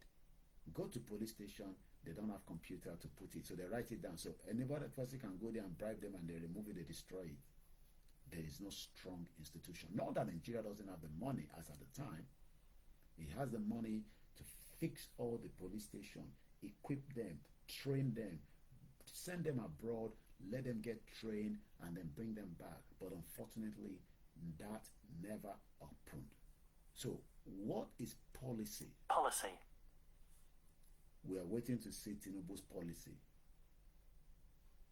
Go to police station, they don't have computer to put it, so they write it down. So anybody person can go there and bribe them, and they remove it, they destroy it. There is no strong institution. Not that Nigeria doesn't have the money as at the time. It has the money to fix all the police stations, equip them, train them, send them abroad, let them get trained, and then bring them back. But unfortunately, that never happened. So, what is policy? Policy. We are waiting to see Tinubu's policy.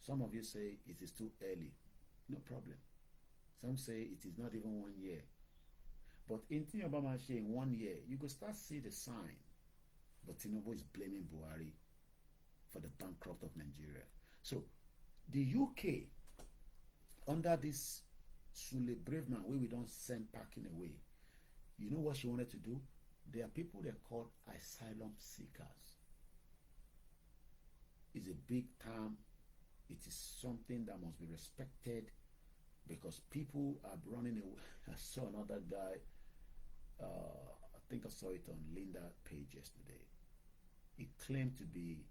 Some of you say it is too early. No problem. Some say it is not even 1 year. But in Obama in 1 year, you go start see the sign. But Tinubu is blaming Buhari for the bankrupt of Nigeria. So, the UK, under this Sule Braveman, where we don't send packing away, you know what she wanted to do? There are people they call asylum seekers. It's a big term. It is something that must be respected, because people are running away. I saw another guy, I think I saw it on Linda page yesterday. He claimed to be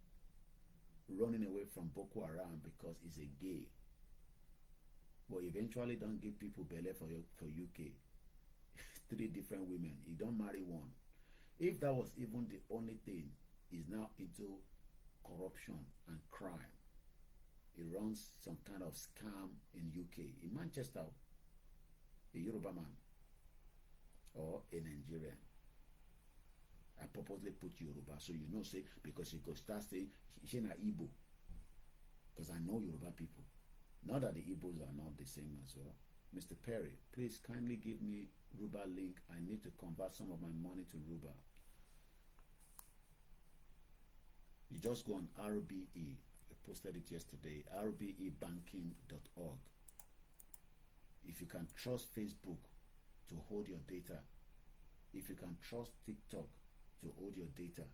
running away from Boko Haram because he's a gay. But eventually don't give people belly for UK. 3 different women. He don't marry one. If that was even the only thing, he's now into corruption and crime. He runs some kind of scam in UK, in Manchester, a Yoruba man or a Nigerian. I purposely put Yoruba, so you know, say, because you could start saying she na Igbo, because I know Yoruba people. Not that the Igbos are not the same as well. Mr. Perry, please kindly give me Ruba link. I need to convert some of my money to Ruba. You just go on RBE. I posted it yesterday. rbebanking.org. If you can trust Facebook to hold your data, if you can trust TikTok to hold your data,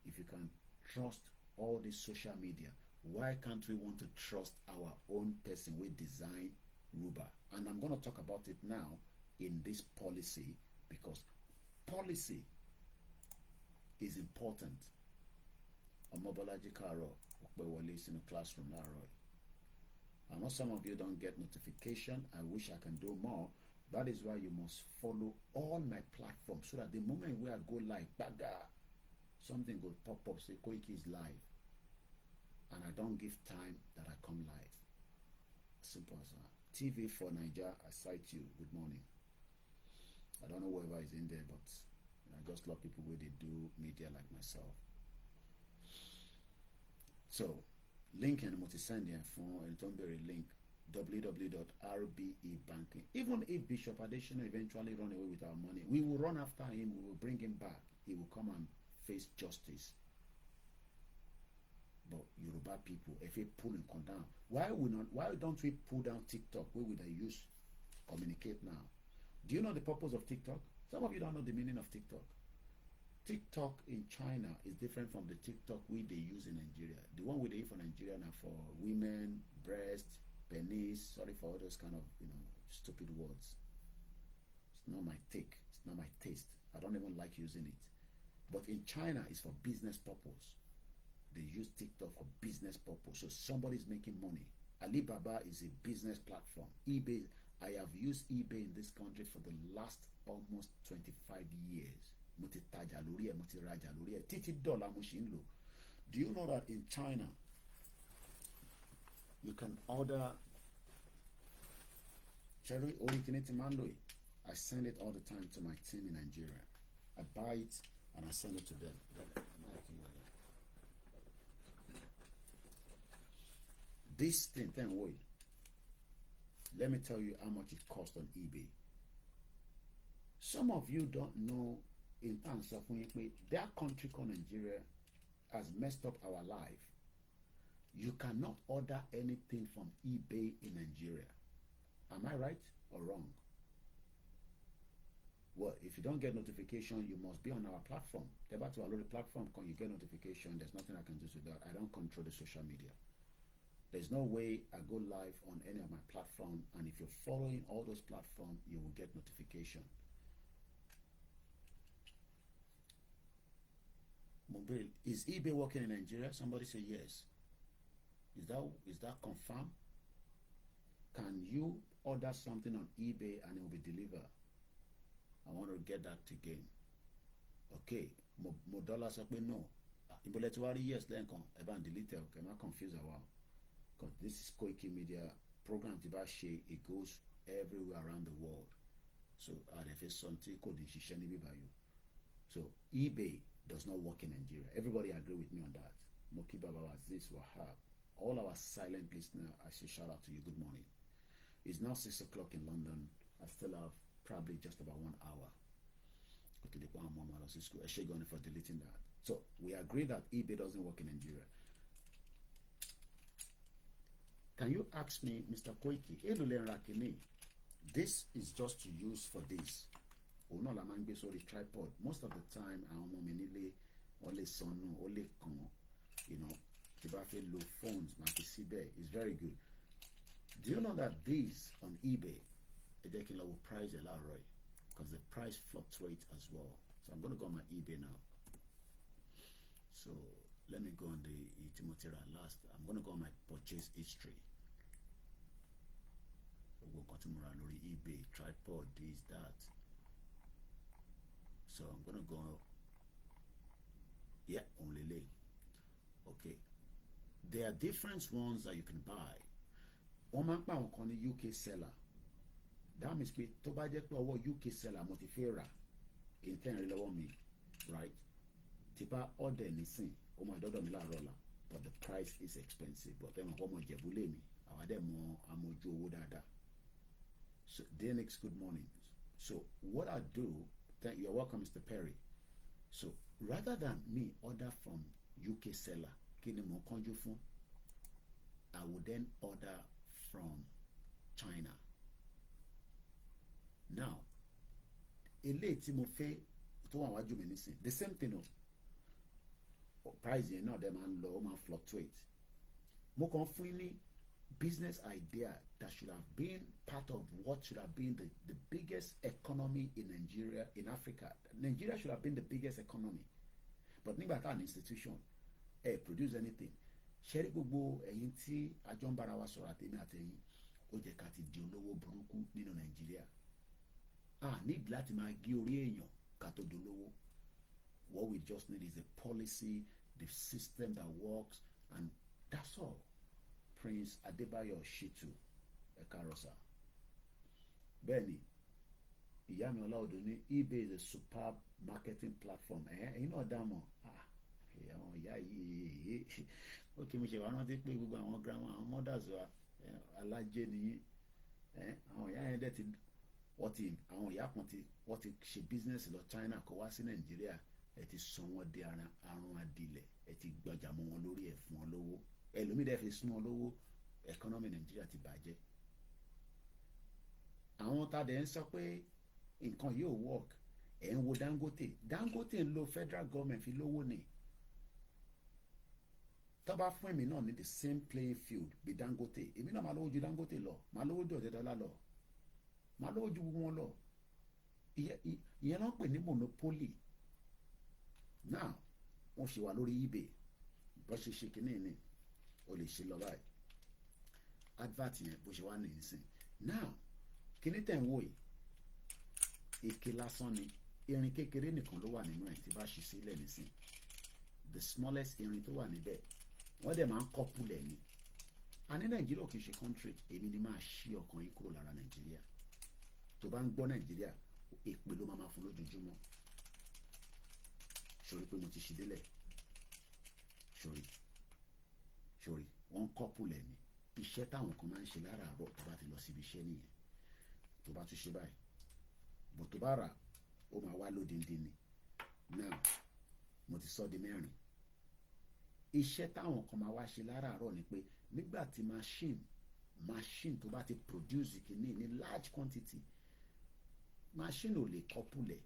if you can trust all this social media, why can't we want to trust our own person we design Ruba? And I'm going to talk about it now in this policy, because policy is important. Omobolaji Karo, in the classroom. I know some of you don't get notification. I wish I can do more. That is why you must follow all my platforms, so that the moment where I go live, baga, something will pop up, say Koiki is live. And I don't give time that I come live. Simple as that. TV for Niger, I cite you. Good morning. I don't know whoever is in there, but I just love people where they do media like myself. So, link and multi-send your phone and don't bury link www.rbebanking. Even if Bishop Adesina eventually run away with our money, we will run after him, we will bring him back. He will come and face justice. But Yoruba people, if we pull and come down, why don't we pull down TikTok? Where would I use communicate now? Do you know the purpose of TikTok? Some of you don't know the meaning of TikTok. TikTok in China is different from the TikTok they use in Nigeria. The one we use for Nigeria now for women, breast, penis. Sorry for all those kind of stupid words. It's not my take. It's not my taste. I don't even like using it. But in China, it's for business purpose. They use TikTok for business purpose. So somebody's making money. Alibaba is a business platform. eBay, I have used eBay in this country for the last almost 25 years. Do you know that in China, you can order cherry originate mandoi? I send it all the time to my team in Nigeria. I buy it and I send it to them. This thing, wait. Let me tell you how much it costs on eBay. Some of you don't know, in terms of their country called Nigeria has messed up our life. You cannot order anything from eBay in Nigeria. Am I right or wrong? Well, if you don't get notification, you must be on our platform. They're about to upload the platform, you get notification. There's nothing I can do to that. I don't control the social media. There's no way I go live on any of my platform, and if you're following all those platforms, you will get notification. Mobile, is eBay working in Nigeria? Somebody say yes. Is that confirmed? Can you order something on eBay and it will be delivered? I want to get that again. Okay, Modola sọ pé no. Ìbọ̀lẹ̀ tí wàá rí yes lẹ́ẹ̀kan, ẹ bá ń delete ẹ̀, okay, má confuse àwa. Because this is Koiki Media program tí bá ṣe, it goes everywhere around the world. So àdẹ̀fẹ́ sọ̀ntì kò ní ṣiṣẹ́ níbí báyìí. So eBay does not work in Nigeria. Everybody agree with me on that. Moki Baba Aziz Wahab. All our silent listeners, I say shout out to you. Good morning. It's now 6 o'clock in London. I still have probably just about 1 hour. For deleting that. So we agree that eBay doesn't work in Nigeria. Can you ask me, Mr. Koiki, this is just to use for this. Sorry, tripod. Most of the time, only son, only you know, low phones, it's very good. Do you know that these on eBay, they can lower price a lot, right? Because the price fluctuates as well. So I'm going to go on my eBay now. So let me go on the Timothy last. I'm going to go on my purchase history. We'll continue on eBay, tripod, this, that. So I'm going to go, yeah, only lay. Okay. There are different ones that you can buy. One man on the UK seller. That means pé tó bá jẹ́ pé ọwọ́ UK seller mo ti fẹ́ rà kí n tẹ́rìn lọ́wọ́ mi, right? Tí bá order nísìn, ó máa dọ́dọ̀ mi láàárọ̀ ọ̀la, but the price is expensive. But ẹ mọ̀ pé ọmọ Ìjẹ̀bú lè mi, àwa dẹ̀ mọ amójú owó dáadáa. So Denix, good morning. So what I do, you're welcome, Mr. Perry. So rather than me order from UK seller, kí ni mo kánjú fún, I would then order from China. Now, eléyìí tí mo fẹ́ tó wà wájú mi nísìn, the same thing o, price yẹn náà dẹ̀ máa ń lọ, ó máa fluctuate. Mo kàn fún yín ní business idea that should have been part of what should have been the biggest economy in Nigeria, in Africa. Nigeria should have been the biggest economy. But nígbà tá an institution, produce anything. Ṣẹ́rí gbogbo ẹ̀yin tí àjọ ń bára wa sọ̀rọ̀ àtẹ̀mí àtẹ̀yìn, ó jẹ́ ká ti di olówó burúkú nínú Nàìjíríà. Need láti máa gé orí èèyàn ká tó dolówó. What we just need is a policy, the system that works, and that's all. Prince Adebayo Shitu Ekarosa. Bẹ́ẹ̀ni, ìyá mi Ọláòdù ní eBay is a superb marketing platform. Ẹ̀yin náà dá mọ̀. Àwọn ìyá yìí ó kí mi ṣe wá rántí pé gbogbo àwọn grandma, àwọn mothers wa alájẹ nìyí. Àwọn ìyá yẹn dẹ̀ ti àwọn ìyá kan wọ́n ti ṣe business lọ China kó wá sí Nàìjíríà, ẹ ti sọ wọ́n di àrùn adìlẹ̀, ẹ ti gbọjà mọ́ wọn lórí, ẹ̀ fún wọn lówó. Ẹlòmíì dẹ̀ fi sún wọn lówó, economy Nàìjíríà ti bàjẹ́. Àwọn tá dẹ̀ ń sọ pé nǹkan yóò work, ẹ̀ ń wo Dangote ń lo federal government fi lówó ni. Tó bá fún èmi náà ní the same playing field bí Dangote, èmi náà máa lówó ju Dangote lọ, máa lówó ju Ọ̀tẹ̀dọ́lá lọ, máa lówó ju gbogbo wọn lọ. Ìyẹn náà pè ní monopoly. Now wọ́n ṣe wà lórí eBay, bó ṣe ṣe kínní ni o lè ṣe lọ báyìí. Advert yẹn bó ṣe wà ní ìsìn. Now kínní tẹ̀ ń wò yìí, ike lásán ni, irin kékeré nìkan ló wà nínú ẹ̀ tí bá ṣí sílẹ̀ nísìn. The smallest irin tó wà níbẹ̀, wọ́n dẹ̀ máa ń kọ́pùlẹ̀ ni. A ní Nàìjíríà kì í ṣe country, èmi ni máa ṣí ọkàn yín kúrò lára Nàìjíríà. Tó bá ń gbọ́ Nàìjíríà, èpè ló máa fún lójoojúmọ́. Sori pé mo ti ṣí délẹ̀. Sori wọ́n ń kọ́pùlẹ̀ ni. Iṣẹ́ táwọn kan máa ń ṣe láràárọ̀ tó bá ti lọ síbi iṣẹ́ nìyẹn. Tó bá tún ṣe báyìí, bó tó bá rà, ó máa wá lódindi ni. Now mo ti sọ di mẹ́rin. Iṣẹ́ táwọn kan máa wá ṣe láràárọ̀ ni pé nígbà tí machine tó bá ti produce kìíní ní large quantity, machine ò lè kọ́pùlẹ̀.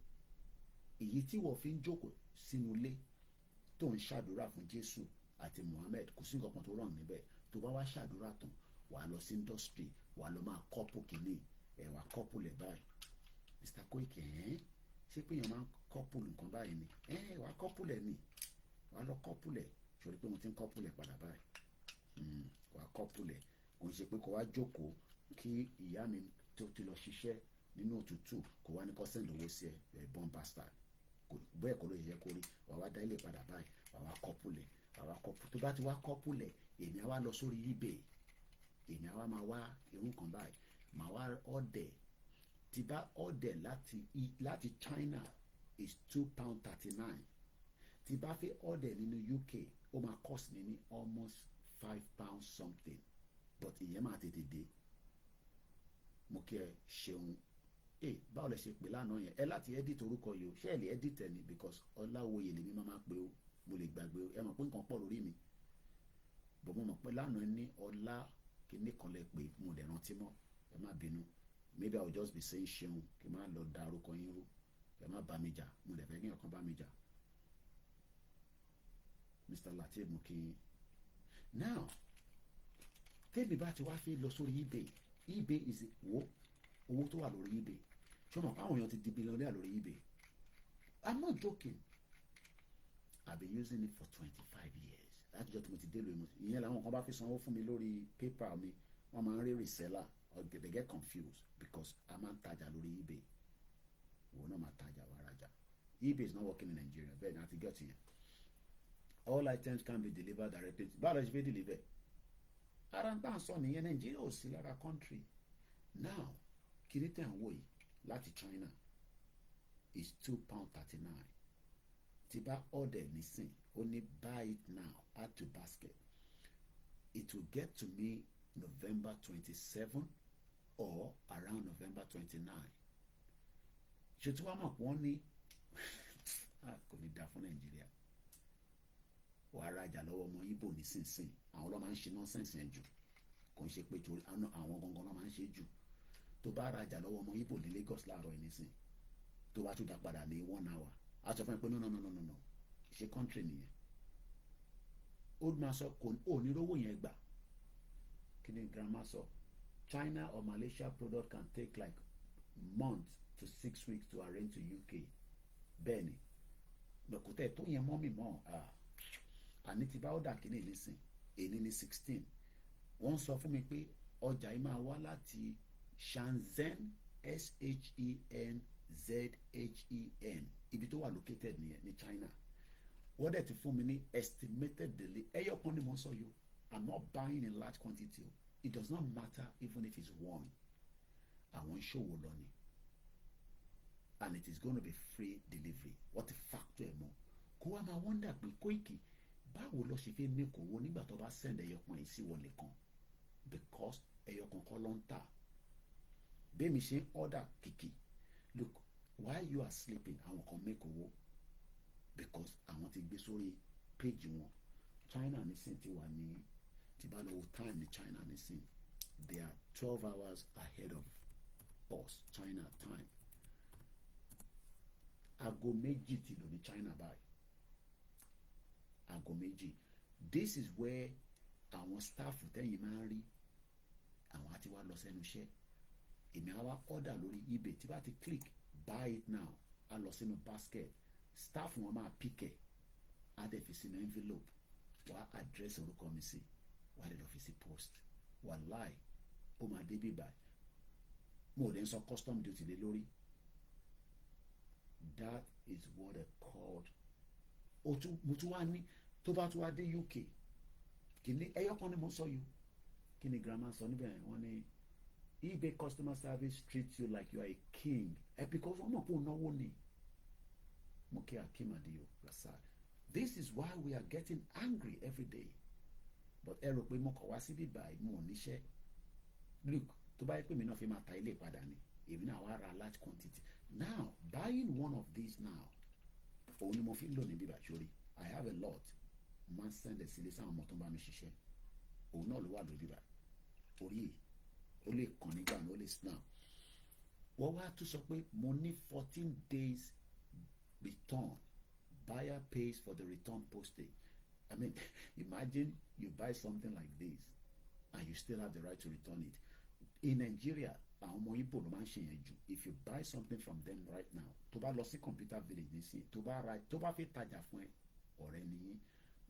Èyí tí wọ́n fi ń jókòó sínú ilé tó ń ṣàdúrà fún Jésù àti Muhammad, kò sí nǹkan kan tó rọrùn níbẹ̀. tó bá wá ṣàdúrà tán wàá lọ sí industry wàá lọ máa kọ́pù kìíní wàá kọ́pù lẹ̀ báyìí Mr. Koiki ṣé pé èèyàn máa ń kọ́pù nǹkan báyìí ni wàá kọ́pù lẹ̀ ni wàá lọ kọ́pù lẹ̀ sórí pé mo ti ń kọ́pù lẹ̀ padà báyìí wàá kọ́pù lẹ̀ kò ń ṣe pé kó wá jókòó kí ìyá mi tó ti lọ ṣiṣẹ́ nínú òtútù kó wá ní kó send owó sí ẹ born bastard bẹ́ẹ̀ kọ́ ló yẹ kó rí wàá wá dá ilé padà báyìí wàá wá kọ́pù lẹ̀ wàá wá kọ́pù tó bá ti wá kọ́pù lẹ̀ èmi á wá lọ sórí eBay èmi á wá máa wá irú kan báyìí màá wá ọ̀dẹ̀ tí bá ọ̀dẹ̀ láti China is £2.39 tí bá fi ọ̀dẹ̀ nínú UK ó máa cost mi ní almost £5 something but ìyẹn máa tètè dé mo kí ẹ ṣeun báwo lẹ ṣe pè lánàá yẹn ẹ láti edit orúkọ yìí o ṣé ẹ lè edit ẹ ní because Ọláwòye lèmi máa pè ó mo lè gbàgbé o ẹ mọ̀ pé nǹkan pọ̀ lórí mi bọ̀ mo mọ̀ pé lánàá ní ọlá kìíní kan lẹ pé mo lè rántí mọ́ ẹ má bínú maybe I will just be saying ṣeun kí n má lọ da orúkọ yín rú ẹ má bá mi jà mo lè fẹ́ kí ọkàn bá mi jà Mr. Lateef mo kí yín now tẹ́mi bá ti wá fi lọ sórí eBay is owó tó wà lórí eBay ṣọmọ káwọn èèyàn ti di billionaire lórí eBay I'm not joking I've been using it for 25 years láti jọ́ tí mo ti dé lóyún ìyẹn làwọn kan bá fi sanwó fún mi lórí PayPal mi wọ́n máa ń rí reseller or they get confused because a máa ń tajà lórí eBay òun náà máa tajà wà rajà eBay is not working in Nigeria bẹ́ẹ̀ ni àti gẹ́tì yẹn all items can be delivered directly báwo la ṣe fẹ́ deliver ara ń tàn sọ nìyẹn Nàìjíríà ò sí lára country now kìíní tẹ̀ ń wò yìí láti China is £2.39 tí bá order nísìn ó ní buy it now add to basket it will get to me November 27 or around November 29 ṣètò wàá mọ̀ pé wọ́n ní kò ní dá fún Nàìjíríà wàá rajà lọ́wọ́ ọmọ Ìgbò nísinsìn àwọn ọlọ́mọ máa ń ṣe nọ́sẹ̀nsì yẹn jù kò ń ṣe pé torí àwọn gangan náà máa ń ṣe jù tó bá rajà lọ́wọ́ ọmọ Ìgbò ní Lagos láàárọ̀ yìí nísìn tó bá tún dá padà ní 1 hour a sọ fún ẹ pé no ṣe country nìyẹn old man sọ kò ní rówó yẹn gbà kí ni grandma sọ China or Malaysia product can take like months to 6 weeks to arrange to UK bẹ́ẹ̀ ni lọ́kùtẹ́ tó yẹn mọ́ mi mọ́ àní ti bá ọ̀dà kìíní nísìn èyí ní 16 wọ́n sọ fún mi pé ọjà yìí máa wá láti Shenzhen SHENZHEN ibi tó wà located ní China wọ́n dẹ̀ ti fún mi ní estimated delay ẹyọ kan ni mo sọ yìí I'm not buying in large quantity it does not matter even if it's one àwọn ìṣòwò lọ ni and it is going to be free delivery what a factor ẹ̀ mọ́ kó wá máa wonder pé Koiki báwo lọ ṣe fẹ́ make owó nígbà tó bá send ẹyọkan yìí sí wọlé kan because ẹyọkan kọ́ ló ń tà bẹ́ẹ̀ mi ṣe ń order kìkì look while you are sleeping àwọn kan make owó because àwọn ti gbé sórí page wọn China nísìn ti wà ní tí bá lọ wo time ní China nísìn they are 12 hours ahead of us China time aago méjì ti lò ní China báyìí aago méjì this is where àwọn staff tẹ́yìn máa ń rí àwọn àti wá lọ sẹ́nu iṣẹ́ èmi á wá order lórí eBay tí bá ti click buy it now á lọ sínú basket staff wọn máa pick ẹ̀ á dẹ̀ fi sínú envelope wá address orúkọ mi sí wá lè lọ fi sí post wàláì ó máa dé bíbá mo ò lè sọ custom duty lé lórí that is what they called mo tún wá ní tó bá tún wá dé UK kìíní ẹyọkan ni mo sọ yìí kí ni grandma sọ níbẹ̀ wọ́n ní eBay customer service treats you like you are a king because wọ́n mọ̀ pé òun náwó ni mo kí Akimadiyo Rasad this is why we are getting angry every day but ẹ rò pé mo kọ̀ wá síbí báyìí mo ò níṣẹ́ look tó bá yẹ pé mi náà fi máa ta ilé padà ni èmi náà wá ra large quantity now buying one of these now òun ni mo fi ń lò ní bíbá sórí I have a lot máa ń send sílé sáwọn ọmọ tó ń bá mi ṣiṣẹ́ òun náà ló wà lórí bíbá orí yìí ó lè kàn nígbà náà ó lè snap wọ́n wá tún sọ pé mo ní 14 days return buyer pays for the return postage I mean imagine you buy something like this you still have the right to return it. In Nigeria, àwọn ọmọ Igbo ló máa ń ṣe yẹn jù. If you buy something from them right now, tó bá lọ sí computer village nísìnyí, tó bá fẹ́ tajà fún ẹ, ọ̀rẹ́ nìyí.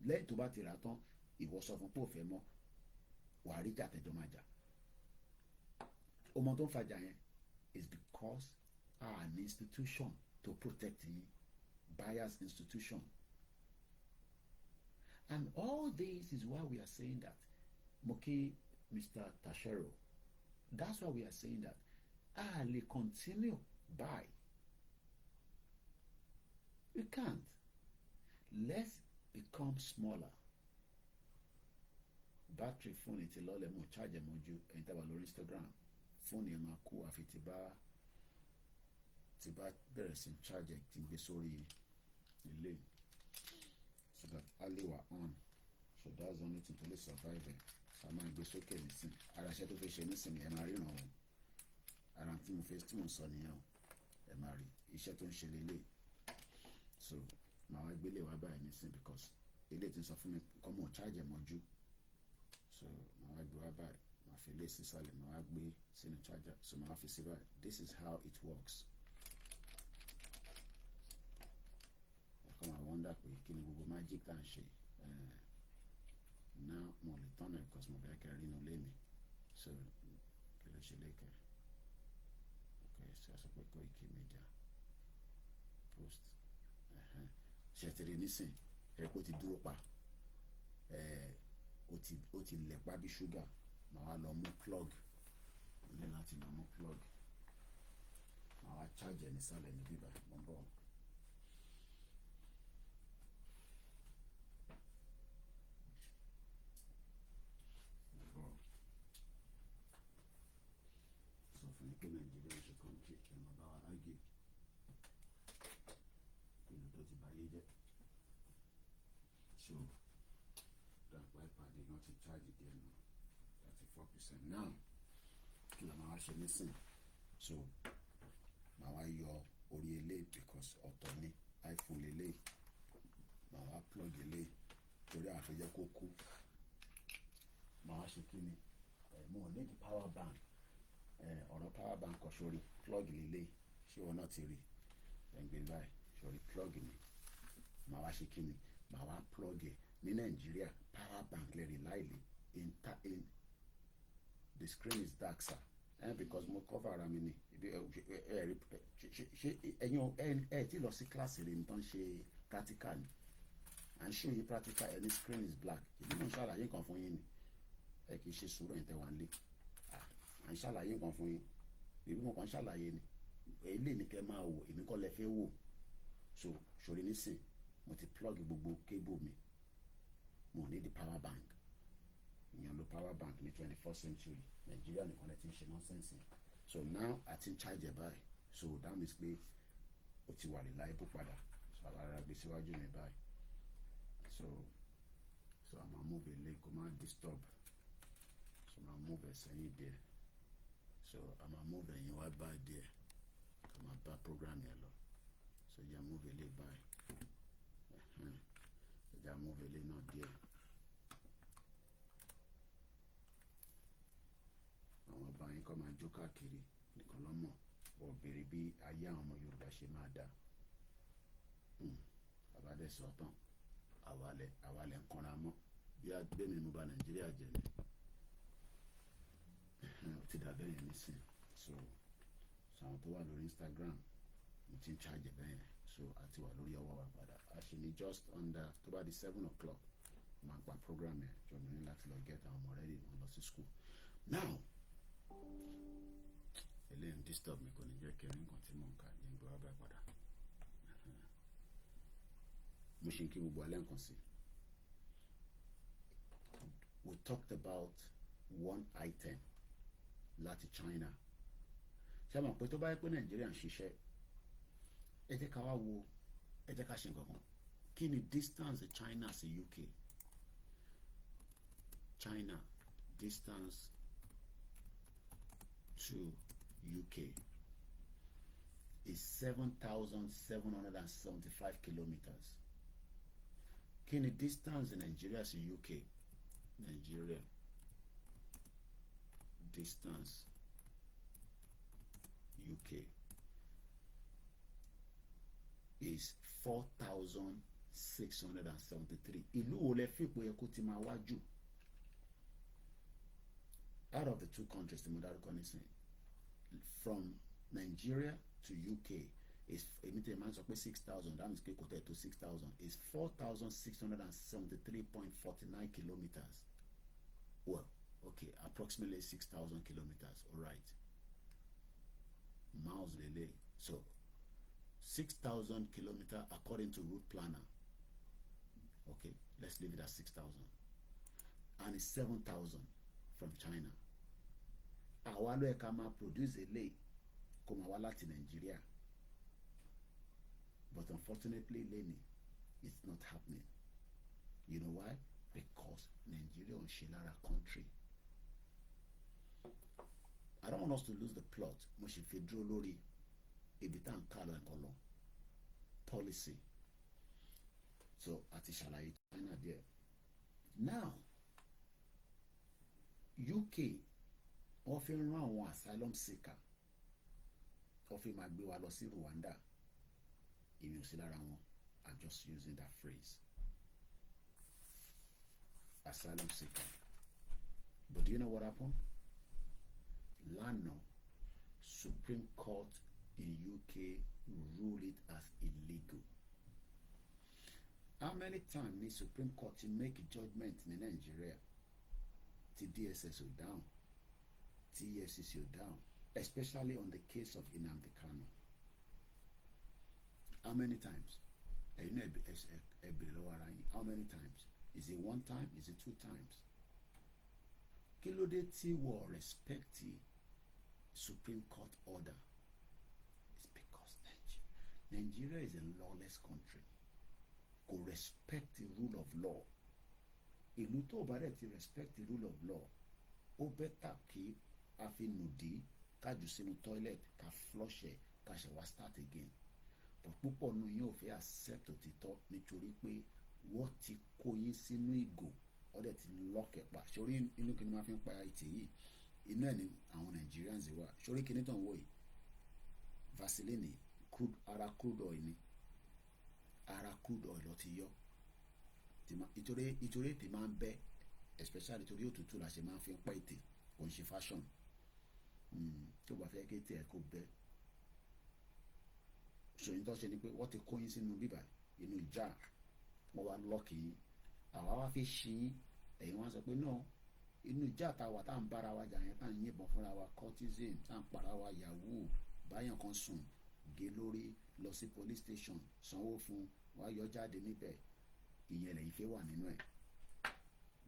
Lẹ́yìn tó bá ti rà tán, ìwọ sọ fún pé ò fẹ́ mọ́, wàá rí jà tẹ́jọ́ máa jà. Ọmọ tó ń fajà yẹn is because an institution to protect the buyer's institution. And all this is why we are saying that, Moki, Mr. Tashero, that's why we are saying that I'll continue buy. We can't. Let's become smaller. Battery phone ti lọ́lẹ̀ mo charge mo ju ẹ̀yin tá wà lórí Instagram. Phone yẹn máa kú àfi tí bá bẹ̀rẹ̀ sí charge tí ń gbé sórí ilé. So that Ali were on. So that's the only thing to survive it. So I'm going to go okay nísìn. Ara ṣe tó fẹ́ ṣe nísìn ẹ máa ríran o. Ara tí mo fẹ́ tí mo sọ nìyẹn o. Ẹ máa rí iṣẹ́ tó ń ṣe lélẹ̀. So màá wá gbélé wá báyìí nísìn because ilé tí ń sọ fún mi kọ́ mọ̀ charge ẹ̀ mọ́jú. So màá wá gbé wá báyìí. Màá fi ilé sísàlẹ̀ màá wá gbé sínú charger. So màá fi sí báyìí. This is how it works. I wonder pé kí ni gbogbo magic tá à ń ṣe now mo lè tán ẹ̀ because mo bẹ̀rẹ̀ kẹrin inú ilé mi so kí ló ṣe lékè okay so sọ pé Koiki Media post ṣe ti rí nísìn ẹ kó ti dúró pa ó ti lẹ̀ pa bí ṣúgà màá wá lọ mú plug ní láti lọ mú plug màá wá charge ẹ̀ nísàlẹ̀ ní bíbá mo ń bọ̀. Pé Nàìjíríà ṣe country ẹ̀ máa bá wa argue ìlú tó ti báyé jẹ́ so dàpọ̀ ìpàdé náà ti charge díẹ̀ nù 34% now kí la máa wá ṣe nísìn so màá wá yọ orí eléyìí because ọ̀tọ̀ ni iPhone eléyìí màá wá plug eléyìí torí àfẹ́jẹ́ kó kú màá wá ṣe kí ni mo ní di power bank. Ọ̀rọ̀ power bank kọ̀ sórí plug lélẹ̀ ṣé wọn náà ti rí ẹgbẹ́ báyìí sórí plug ni màá wá ṣe kíni màá wá plug ẹ̀ ní Nàìjíríà power bank lè rí láìlè in the screen is dark sir because mo cover ara mi ni ṣe ẹ̀yin ẹ̀ tí lọ sí kíláàsì rẹ̀ nítorí ṣe practical ni à ń ṣe yí practical ẹ̀ ní screen is black ìdí mo ń ṣàlàyé nǹkan fún yín ni ẹ kì í ṣe sùúrù ẹ̀ tẹ́ wà ń lé. À ń ṣàlàyé nǹkan fún yín èmi mo kàn ṣàlàyé ni eléyìí ni kẹ́ máa wò èmi kọ́ lẹ fẹ́ wò so ṣòrí nísìn mo ti plug gbogbo cable mi mo ní di power bank ìyẹn lo power bank ní 21st century Nàìjíríà nìkan lẹ ti ń ṣe nonsense so now I ti ń charge ẹ̀ báyìí so that means pé o ti wà reliable padà so àbára gbé síwájú mi báyìí so a máa move eléyìí kó má disturb so máa move ẹ̀ sẹ́yìn díẹ̀. So I'm a move ẹ̀yin wá bá díẹ̀ I'm a bá program yẹn lọ so yà move ilé báyìí yà move ilé náà díẹ̀ àwọn ọba yín kọ́ máa jó káàkiri nìkan lọ́mọ ọ̀ béèrè bí ayé àwọn ọmọ Yorùbá ṣe máa dá àbádẹ́ sọ̀tàn àwalẹ̀ ń kanra mọ́ bí agbẹ́mi mú ba Nàìjíríà jẹ ni. Ti dàbẹ̀ yẹn nísìn so àwọn tó wà lórí Instagram mo ti ń charge ẹ̀ bẹ́ẹ̀ so àti wà lórí ọwọ́ wa padà a ṣe ní just under tó bá di 7 o'clock máa pa program ẹ̀ jọ mi ní láti lọ get àwọn ọmọ ready wọn lọ sí school now eléyìí disturb mi kò ní jẹ́ kí ẹni nǹkan tí mò ń kà ní gbọ́ ọba padà mo ṣe ń kí gbogbo alẹ́ nǹkan sí. We talked about one item láti China ṣé mọ̀ pé tó bá yẹ pé Nàìjíríà ń ṣiṣẹ́ ẹ jẹ́ ká wá wo ẹ jẹ́ ká ṣe nǹkan kan kí ni distance China sí UK China distance to UK is 7,775 kilometers kí ni distance Nàìjíríà sí UK Nàìjíríà distance UK is 4,673. Ìlú wo lẹ fi pé kó ti máa wá jù? Out of the two countries, the dárúkọ nísìnyí, from Nigeria to UK is èmi tẹ̀ máa ń sọ pé 6,000, that means pé kò tẹ̀ tó 6,000, is 4,673.49 kilometers. Well, okay, approximately 6,000 kilometers, all right. Miles lele. So 6,000 kilometers according to route planner. Okay, let's leave it at 6,000. And it's 7,000 from China. Àwa ló yẹ ká máa produce eléyìí kó máa wá láti Nigeria. But unfortunately, Lenny, it's not happening. You know why? Because Nigeria is a country. I don't want us to lose the plot. Mo ṣe fi dúró lórí ibi tá n ká lọ ẹ̀kọ́ lọ. Policy. So àti ṣàlàyé China there. Now, UK wọ́n fi ń rán àwọn asylum seeker. Wọ́n fi máa gbé wa lọ sí Rwanda. Èmi ò sí lára wọn. I'm just using that phrase. Asylum seeker. But do you know what happened? Lánàá, Supreme Court in UK ruled it as illegal. How many times the Supreme Court to make a judgment in Nigeria? T DSS are down, TFCC are down, especially on the case of Nnamdi Kanu. How many times? How many times? Is it one time? Is it two times? Kí ló dé tí wọ́n respect the Supreme Court order? It's because Nigeria is a lawless country. Kò respect the rule of law. Ìlú tó bá dẹ̀ ti respect the rule of law, ó bẹ́tà kí a fi nùdí ká jù sínú toilet ká flush ẹ̀ ká ṣe wá start again. But púpọ̀ nù yín ò fẹ́ accept òtítọ́ nítorí pé wọ́n ti kó yín sínú ìgò ọ̀dẹ̀ ti lọ́kẹ̀ pa. Sórí inú kí ni máa fi ń pa ìtì yìí? Inú ẹ̀ ni àwọn Nigerians wà. Sórí kí ni tàn wọ̀ yìí? Vaseline ara crude oil ni. Ara crude oil ló ti yọ. Ìtorí ètè máa ń bẹ́, especially torí òtútù la ṣe máa fi ń pa ètè, kò ń ṣe fashion. Tó bá fẹ́ kí ètè ẹ̀ kó bẹ́. Ṣòyìn tó ṣe ni pé wọ́n ti kó yín sínú bíbà inú ìjà, wọ́n wá lọ́ọ̀kì yín. Àwa wá fi ṣí yín, ẹ̀yin wọ́n sọ pé náà inú ìjà tá a wà tá à ń bára wa jà yẹn tá à ń yìnbọn fúnra wa, cultism, tá à ń para wa yahoo, báyàn kan sùn, gé lórí, lọ sí police station, sanwó fún, wá yọ jáde níbẹ̀. Ìyẹn lẹ́yìn fẹ́ wà nínú ẹ̀.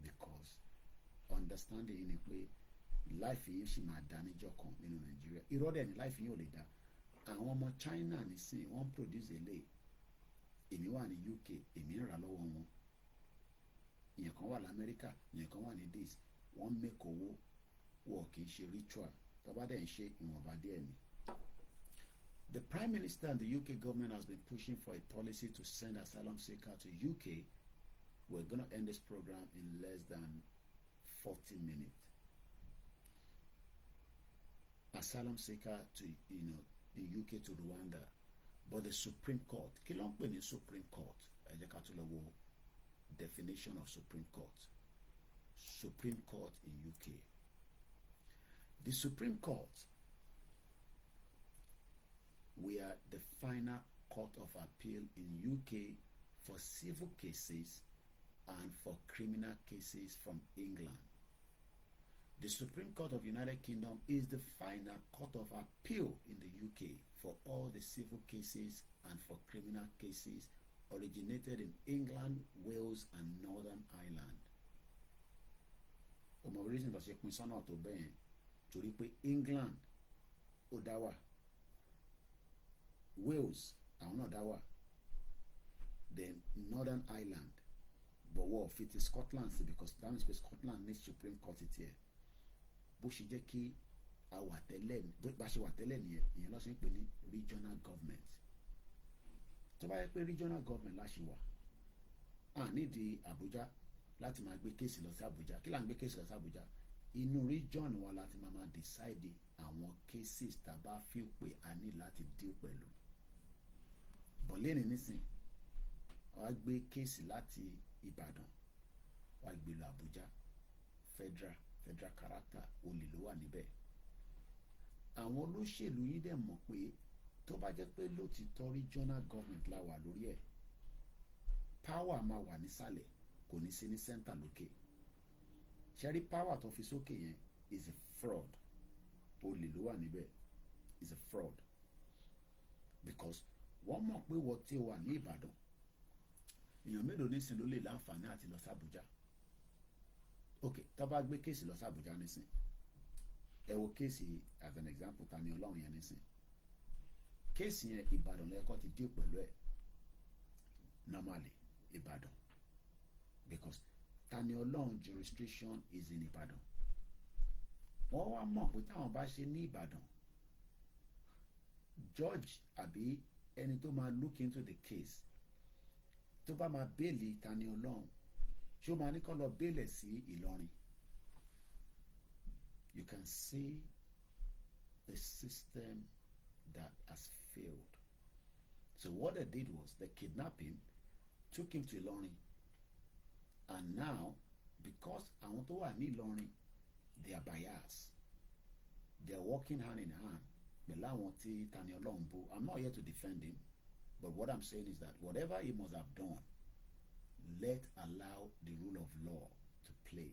Because understanding yìí ni pé life yìí ṣì máa dá níjọ́ kan nínú Nàìjíríà. Irọ́ dẹ̀ ni life yìí ò lè dá. Àwọn ọmọ China nísìnyí wọ́n produce eléyìí. Èmi wà ní UK, èmi ń rà lọ́wọ́ wọn. Ìyẹn kan wà l'Amẹ́ríkà, ìyẹn kan wà ní this. Wọ́n make owó, wọ́n kì í ṣe ritual. Tọ́ba dẹ̀ ń ṣe ìwọ̀nba díẹ̀ ni. The Prime Minister and the UK government has been pushing for a policy to send asylum seekers to UK. We're going to end this program in less than 40 minutes. Asylum seeker to, the UK to Rwanda. But the Supreme Court, kí ló ń pè ní Supreme Court? Ẹ jẹ́ ká tún lọ wo definition of Supreme Court. Supreme Court in UK. The Supreme Court, we are the final court of appeal in UK for civil cases and for criminal cases from England. The Supreme Court of United Kingdom is the final court of appeal in the UK for all the civil cases and for criminal cases originated in England, Wales, and Northern Ireland. Ọmọ reason tó ṣe pín sọ́nà tó bẹ́ẹ̀ torí pé England ó dá wà, Wales àwọn náà dá wà, then Northern Ireland but wọ́n fit Scotland sí because that means Scotland needs Supreme Court tiẹ̀. Bó ṣe jẹ́ kí a wà tẹ́lẹ̀ bá ṣe wà tẹ́lẹ̀ nìyẹn, ìyẹn ló ṣe ń pè ní regional government. Tó bá yẹ pé regional government la ṣe wà, a nídìí Abuja láti máa gbé kéèsì lọ sí Abuja. Kí là ń gbé kéèsì lọ sí Abuja? inú region wa láti máa decide àwọn cases tá a bá feel pé a ní láti deal pẹ̀lú. But lẹ́ni nísìn wàá gbé case láti Ìbàdàn wàá gbé lọ Àbújá federal character olè ló wà níbẹ̀. Àwọn olóṣèlú yìí dẹ̀ mọ̀ pé tó bá jẹ́ pé lótìtọ́ regional government la wà lórí ẹ̀ power máa wà nísàlẹ̀ kò ní sí ní center lókè. Ṣẹ́rí power tó fi sókè yẹn is a fraud. Olè ló wà níbẹ̀ is a fraud because wọ́n mọ̀ pé wọ́n tí wà ní Ìbàdàn èèyàn mélòó nísìn ló lè láǹfààní àti lọ sí Àbújá. Ok, tá bá gbé kéèsì lọ sí Àbújá nísìn ẹ wo kéèsì as an example Tani Olohun yẹn nísìn kéèsì yẹn Ìbàdàn lẹ́kọ́ ti dé pẹ̀lú ẹ̀ normally Ìbàdàn because Tani Olohun jurisdiction is in Ìbàdàn. Wọ́n wá mọ̀ pé táwọn bá ṣe ní Ìbàdàn judge àbí ẹni tó máa look into the case tó bá máa bẹ́ẹ̀lì Tani Olohun ṣé ó máa ní kó lọ bẹ́ẹ̀lẹ̀ sí Ìlọrin. You can see the system that has failed. So what they did was they kidnapped him, took him to Ìlọrin, and now because àwọn tó wà ní Ìlọrin they are biased, they are working hand in hand pẹ̀lú àwọn tí Tani Olohun bú. I'm not here to defend him, but what I'm saying is that whatever he must have done, allow the rule of law to play.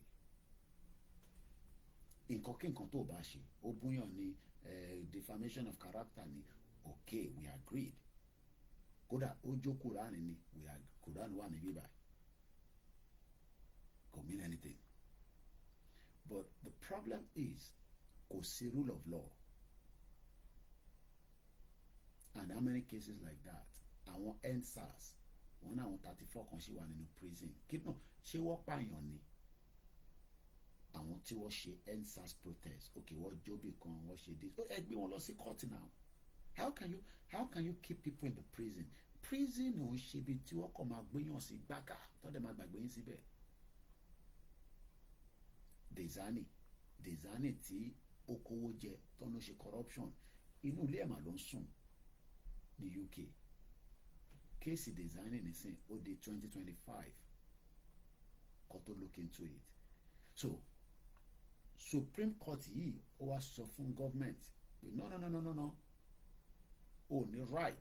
Nǹkan kí nǹkan tó bá ṣe ó búyàn ní defamation of character ni okay we agreed. Kódà ó jó Quran ni Quran wà níbí báyìí kò mean anything. But the problem is kò sí rule of law. And how many cases like that? Àwọn NSAS wọn náà àwọn 34 kan ṣì wà nínú prison. Kí náà ṣé wọ́n pààyàn ni? Àwọn tí wọ́n ṣe NSAS protest okay wọ́n jóbi kan wọ́n ṣe this ẹ gbé wọn lọ sí court now. How can you keep people in the prison? Prison ò ń ṣe ibi tí wọ́n kàn máa gbéyàn sí gbàgà tó dẹ̀ máa gbàgbé yín síbẹ̀. Dezani tí ó kówó jẹ tọ́nú ṣe corruption inú ilé ẹ̀mà ló ń sùn ní UK. Kéèsì Dezani nísìn ó di 2025 kó tó look into it. So Supreme Court yìí ó wá sọ fún government pé no ó ní right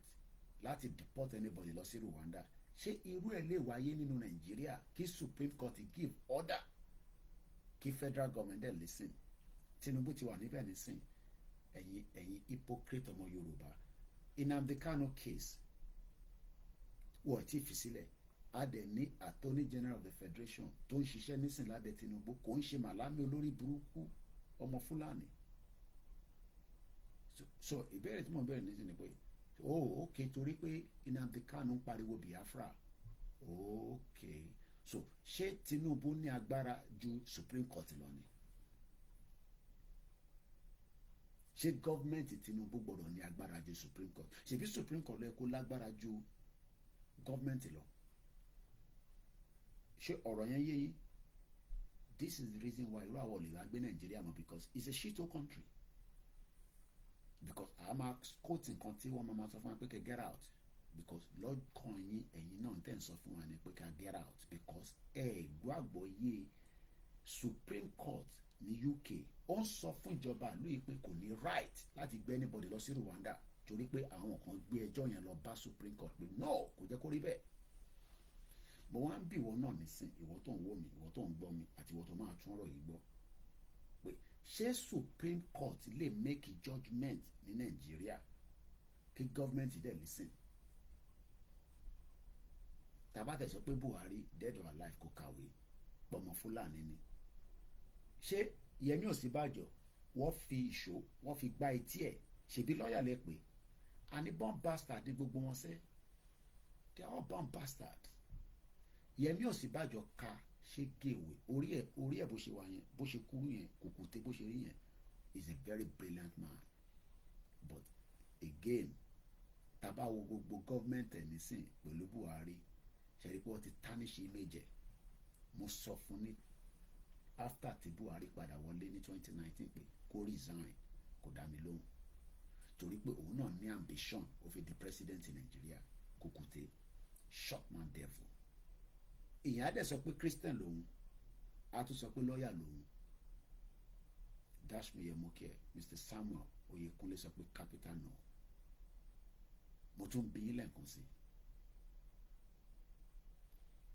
láti deport anybody lọ sí Rwanda. Ṣé irú ẹ̀ lè wáyé nínú Nàìjíríà kí Supreme Court give order kí federal government dẹ̀ listen? Tinubu ti wà níbẹ̀ nísìn ẹ̀yin hypocrite ọmọ Yorùbá. Nnamdi Kanu case wọ́n ti fi sílẹ̀ a dẹ̀ ní Attorney General of the Federation tó ń ṣiṣẹ́ nísìn lábẹ́ Tinubu kò ń ṣe màlámi olórí burúkú ọmọ Fúlàní. So ìbéèrè tí mo bẹ̀rẹ̀ nísìn ni pé okay torí pé Nnamdi Kanu ń pariwo Biafra okay so ṣé Tinubu ní agbára ju Supreme Court lọ ni? Ṣé gọ́ọ̀mẹ̀ntì Tinubu gbọ́dọ̀ ní agbára ju Supreme Court? Ṣebí Supreme Court ló kó lágbára ju gọ́ọ̀mẹ̀ntì lọ? Ṣé ọ̀rọ̀ yẹn yé yín? This is the reason why irú àwọn olè wá gbé Nàìjíríà mọ́ because it's a shithole country. Because a máa quote nǹkan tí wọ́n máa sọ fún wa pé kẹ́ get out because lọ́kàn yín ẹ̀yin náà tẹ̀ ń sọ fún wa ní pé kẹ́ get out because gbọ́ àgbọ́yé Supreme Court ní UK ó ń sọ fún ìjọba ìlú yìí pé kò ní right láti gbé anybody lọ sí Rwanda torí pé àwọn kan gbé ẹjọ́ yẹn lọ bá Supreme Court pé no kò jẹ́ kó rí bẹ́ẹ̀. Mo wá ń bí ìwọ náà nísìn ìwọ tó ń wò mí ìwọ tó ń gbọ́ mi àti ìwọ tó máa tún ọ̀rọ̀ yìí gbọ́ pé ṣé Supreme Court lè make judgement ní Nàìjíríà kí government dẹ̀ listen? Tàbá tẹ̀ sọ pé Buhari dead or alive kò kàwé pọ̀mọ́ Fúlàní ni. Ṣé Yẹmí Ọ̀sínbàjò wọ́n fi ìṣó wọ́n fi gbá etí ẹ̀ ṣèbí lọ́ọ̀yà lẹ pé àní born bastard ní gbogbo wọn sẹ́ they are all born bastard. Yẹmí Ọ̀sínbàjò ka ṣe géèwé orí ẹ̀ bó ṣe wà yẹn bó ṣe kúrú yẹn kùkùté bó ṣe rí yẹn is a very brilliant man but again tàbá wo gbogbo gọ́ọ̀mẹ̀ntì ẹ̀ nísìn pẹ̀lú Buhari ṣe rí pé wọ́n ti tarnish image ẹ̀. Mo sọ fún ní after tí Buhari padà wọlé ní 2019 pé kó resign, kò dá mi lóhùn torí pé òun náà ní ambition ó fi di president Nàìjíríà kùkùté short man devil. ìyẹn á dẹ̀ sọ pé Christian lòun, á tún sọ pé lọ́ọ̀yà lòun. Dash me your moke, Mr. Samuel Oyekunle sọ pé capital no. Mo tún bí yín lẹ́ẹ̀kan sí.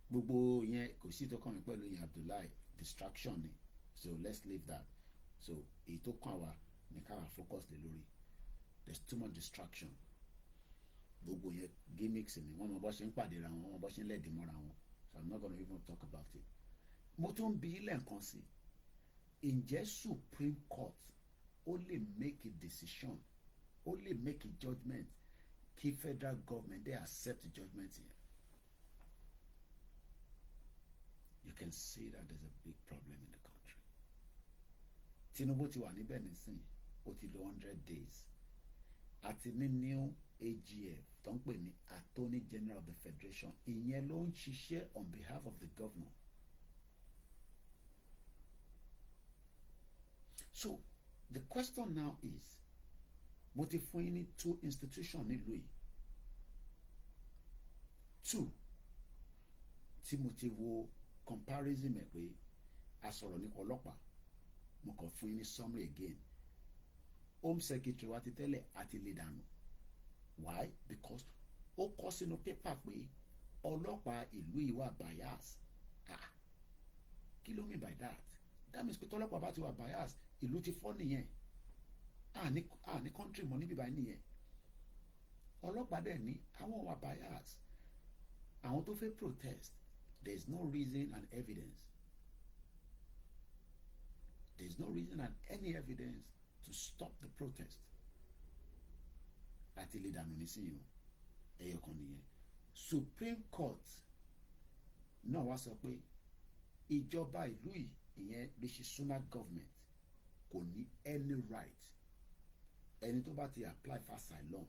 Gbogbo yẹn kò sí tó kàn mí pẹ̀lú yẹn Abdullahi, distraction ni, so let's leave that. So èyí tó kàn wá ní káwa focus lé lórí. There's too much distraction. Gbogbo yẹn gimmicks ni wọ́n mọ bó ṣe ń pàdé ra wọn, wọ́n mọ bó ṣe ń lẹ́ẹ̀dì mọ́ra wọn, so I'm not gonna even talk about it. Mo tún bí yín lẹ́ẹ̀kan sí. Ǹjẹ́ Supreme Court ó lè make a decision, ó lè make a judgment kí federal government dey accept the judgment yẹn? You can see that there's a big problem in the country. Tinubu ti wà níbẹ̀ nísìnyí, ó ti lò 100 days. Àti ní new AGF tó ń pè ní Attorney General of the Federation, ìyẹn ló ń ṣiṣẹ́ on behalf of the governor. So the question now is, mo ti fún yín ní 2 institutions nílùú yìí, 2 tí mo ti wo comparison ẹ̀ pé a sọ̀rọ̀ nípa ọlọ́pàá, mo kàn fún yín ní summary again. Home Secretary wa ti tẹ́lẹ̀ àti lè dànù. Why? Because ó kọ sínú pépà pé ọlọ́pàá ìlú yìí wà bias. Kí ló mean by that? That means pé tọ́lọ́pàá bá ti wà bias, ìlú ti fọ́ nìyẹn. Ní country mọ́ níbi báyìí nìyẹn. Ọlọ́pàá dẹ̀ ní àwọn wà bias. Àwọn tó fẹ́ protest, there is no reason and evidence. There is no reason and any evidence to stop the protest. Àti lè dànù nísìnyí o, ẹyọ kan nìyẹn. Supreme Court náà wá sọ pé ìjọba ìlú yìí, ìyẹn Rishi Sunak government, kò ní any right. Ẹni tó bá ti apply for asylum,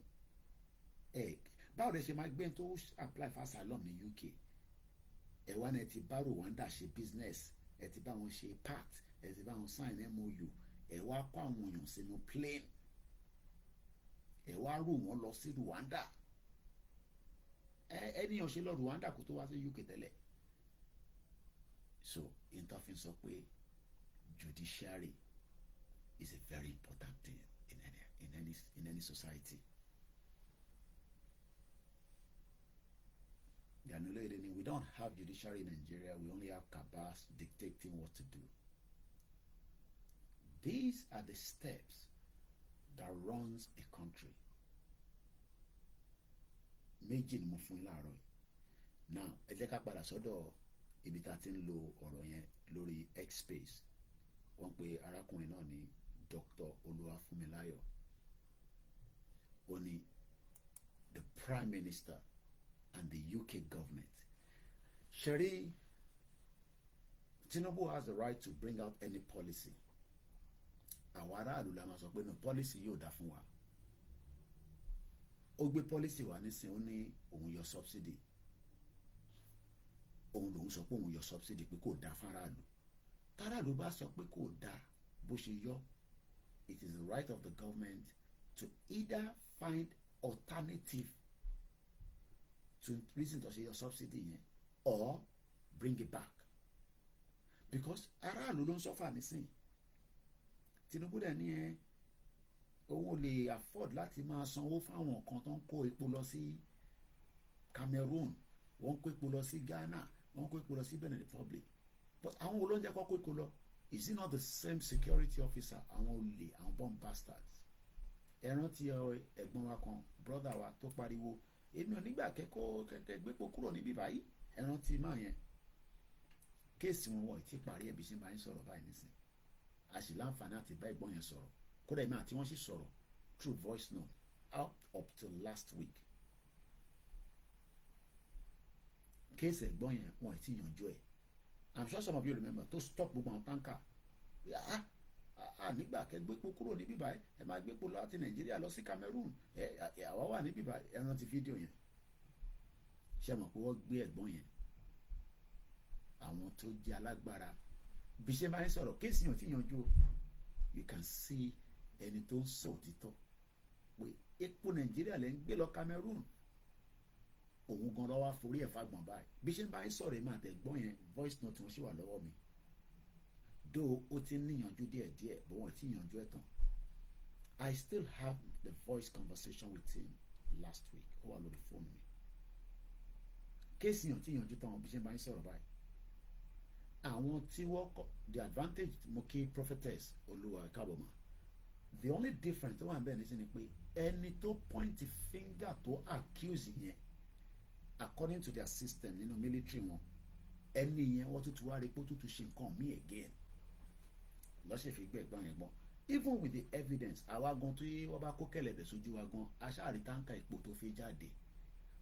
báwo lè ṣe máa gbé tó apply for asylum ní UK? Ẹ wá ní ẹ ti bá Rwanda ṣe business, ẹ ti bá wọn ṣe pact, ẹ ti bá wọn sign MOU, ẹ wá kó àwọn èèyàn sínú plane, ẹ wá rù wọ́n lọ sí Rwanda. Ẹnìyàn ṣe lọ Rwanda kó tó wá sí UK tẹ́lẹ̀. So interfin sọ pé judiciary is a very important thing in any society. We don't have judiciary in Nigeria. We only have cabals dictating what to do. These are the steps that runs a country. Méjì ni mo fún láàárọ̀ yìí. Now ẹ jẹ́ ká padà sọ́dọ̀ ibi tá a ti ń lo ọ̀rọ̀ yẹn lórí X space. Wọ́n pe arákùnrin náà ní Dr. Olúwafúnmiláyọ̀. Ó ní the Prime Minister and the UK government. Sherry, Tinubu has the right to bring out any policy. Àwọn aráàlú la máa sọ pé no policy yóò dá fún wa. Ó gbé policy wá nísìnyí, ó ní òun yọ subsidy. Òun lòun sọ pé òun yọ subsidy pé kò dá fáráàlú. Táráàlú bá sọ pé kò dá bó ṣe yọ, it is the right of the government to either find alternative to reason to say your subsidy yẹn or bring it back, because aráàlú ló ń suffer nísìnyí. Tinubu dẹ̀ ní òun ò lè afford láti máa sanwó fáwọn kan tó ń kó epo lọ sí Cameroon, wọ́n ń kó epo lọ sí Ghana, wọ́n ń kó epo lọ sí Benin Republic, but àwọn olóúnjẹ kọ́ kó epo lọ. Is it not the same security officer? Àwọn olè, àwọn bomb bastards. Ẹ rántí ẹ̀gbọ́n wa kan, brother wa tó pariwo, èmi ò nígbà kẹ́kọ̀ọ́ kẹ́kẹ́ gbépo kúrò níbí báyìí. Ẹ rántí máa yẹn. Kéèsì wọn wọ̀ tí parí ẹbí ṣe máa ń sọ̀rọ̀ báyìí nísìn. A sì láǹfààní àti bá ẹ̀gbọ́n yẹn sọ̀rọ̀. Kódà èmi àti wọ́n sì sọ̀rọ̀ through voice note up till last week. Kéèsì ẹ̀gbọ́n yẹn wọn ò tí yanjú ẹ̀. I'm sure some of you remember to stop gbogbo àwọn táǹkà. Nígbà kẹ́ gbépo kúrò níbí báyìí, ẹ máa gbépo láti Nàìjíríà lọ sí Cameroon. Àwa wà níbí báyìí, ẹ rántí fídíò yẹn. Ṣé mọ̀ pé wọ́n gbé ẹ̀gbọ́n yẹn? Àwọn tó jẹ́ alágbára bí ṣe máa ń sọ̀rọ̀ kéèsì yàn tí yanjú o. You can see ẹni tó ń sọ òtítọ́ pé epo Nàìjíríà lẹ́ ń gbé lọ Cameroon, òun gan lọ́wọ́ forí ẹ̀ fagbọ̀n báyìí. Bí ṣe bá ń sọ̀rọ̀ èmi àtẹ̀gbọ́n yẹn voice note wọn ṣì wà lọ́wọ́ mi, dó ó ti ń níyànjú díẹ̀díẹ̀ bó wọn ti yànjú ẹ̀ tán. I still have the voice conversation with him last week. Ó wà lórí fóònù mi. Kéèsì yàn tí yanjú tán bí ṣe bá ń sọ̀rọ̀ báyìí. Àwọn tí wọ́n kọ́ the advantage mo kí prophetess Olúwa kábọ̀mọ́. The only difference tó wà níbẹ̀ nísìnyí ni pé ẹni tó point finger tó accuse yẹn according to their system nínú military wọn, ẹni yẹn wọ́n tún wá rí pé ó tún ṣe nǹkan mí again lọ́sẹ̀ fi gbẹ́ ẹ̀gbọ́n yẹn gbọ́n. Even with the evidence àwa gan tó yé wọ́n bá kó kẹ̀lẹ̀bẹ̀ sójú wa gan aṣáàrí táǹkà ipò tó fi jáde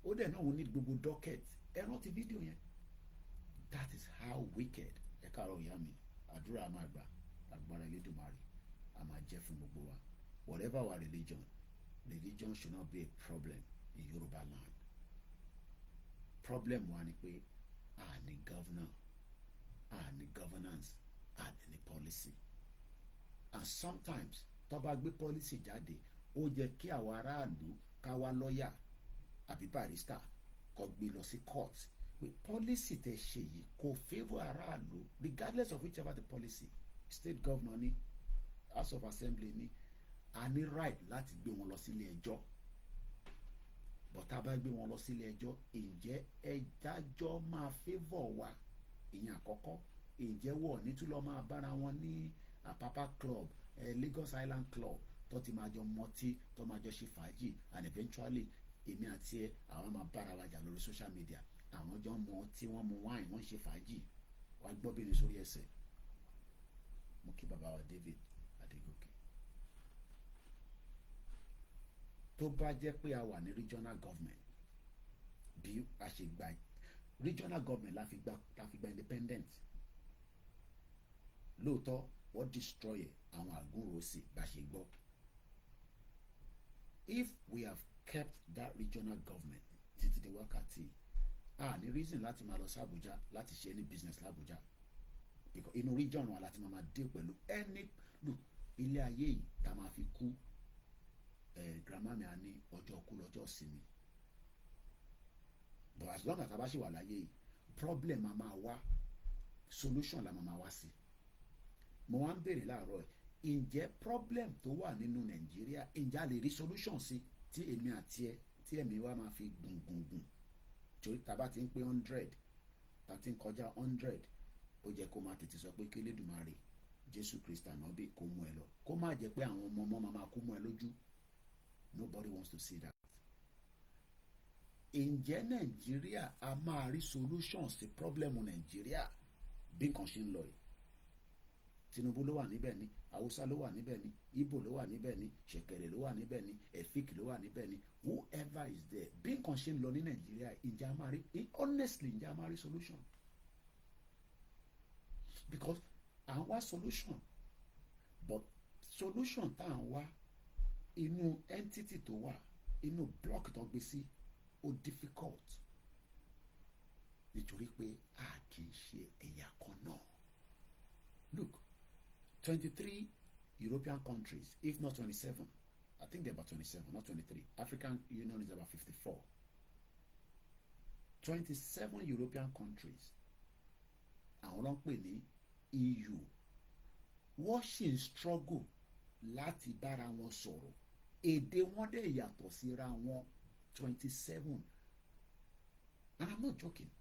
ó dẹ̀ náà òun ní gbogbo docket ẹ rántí fídíò yẹn. That is how wicked ẹ káàárọ̀ ìyá mi àdúrà máa gbà agbára Elédùmarè a máa jẹ́ fún gbogbo wa. Whatever our religion should not be a problem in Yoruba land. Problem wa ni pé a ní governor, a ní governance, a ní policy. And sometimes tó bá gbé policy jáde ó jẹ́ kí àwọn aráàlú ká wá lọ́ọ̀yà àbí barrister kó gbé lọ sí court pé policy tẹ́ ṣe yìí kò favour aráàlú regardless of whichever the policy. State governor ní House of Assembly ní a ní right láti gbé wọn lọ sílé ẹjọ́, but tá a bá gbé wọn lọ sílé ẹjọ́ ǹjẹ́ ẹjájọ́ máa favour wa? Ìyẹn àkọ́kọ́. Ǹjẹ́ wọ́n ní tún lọ máa bára wọn ní Apapa Club, Lagos Island Club tó ti máa jọ mọtí tó máa jọ ṣe fàájì and eventually èmi àti ẹ àwọn máa bára wa jà lórí social media. Àwọn jọ mọ tí wọ́n mu wine wọ́n ṣe fàájì wá gbọ́ bí ní sórí ẹsẹ̀. Mo kí bàbá wa David Adégòkè. Tó bá jẹ́ pé a wà ní regional government bí a ṣe gba regional government la fi gba independent, lóòótọ́ wọ́n destroy àwọn àgúnròsì bá ṣe gbọ́. If we have kept that regional government títí di wákàtí a ní reason láti máa lọ sí Abuja láti ṣe any business l'Abuja because inú region wa láti máa deal pẹ̀lú any look ilé ayé yìí tá a máa fi kú grandma mi a ní ọjọ́ kú lọ́jọ́ sinmi, but as long as a bá ṣì wà láyé yìí problem a máa wá solution la máa wá sí. Mo wá ń béèrè láàárọ̀ ẹ̀ ǹjẹ́ problem tó wà nínú Nàìjíríà ǹjẹ́ a lè rí solution sí tí èmi àti ẹ tí ẹ̀mí wa máa fi gùn torí tá bá ti ń pé 100 tá ti ń kọjá 100 ó jẹ́ kó máa tètè sọ pé kí Elédùmarè Jésù Kristi ànábì kó mú ẹ lọ kó má jẹ́ pé àwọn ọmọ máa kó mú ẹ lójú. Nobody wants to see that. Ǹjẹ́ Nàìjíríà a máa rí solution sí problem Nàìjíríà bí nǹkan ṣe ń lọ yìí? Tinubu ló wà níbẹ̀ ni, Hausa ló wà níbẹ̀ ni, Igbo ló wà níbẹ̀ ni, Ṣẹ̀kẹ̀rẹ̀ ló wà níbẹ̀ ni, Efik ló wà níbẹ̀ ni, whoever is there bí nǹkan ṣe ń lọ ní Nàìjíríà ǹjẹ́ a máa rí honestly ǹjẹ́ a máa rí solution? Because à ń wá solution but solution tá à ń wá inú entity tó wà inú block tó gbé sí ó difficult nítorí pé a kì í ṣe ẹ̀yà kan náà. Look, 23 European countries, if not 27, I think they're about 27, not 23. African Union is about 54. 27 European countries, àwọn ló ń pè ní EU, wọ́n ṣì ń struggle láti bára wọn sọ̀rọ̀. Èdè wọn dẹ̀ yàtọ̀ síra wọn 27. And I'm not joking.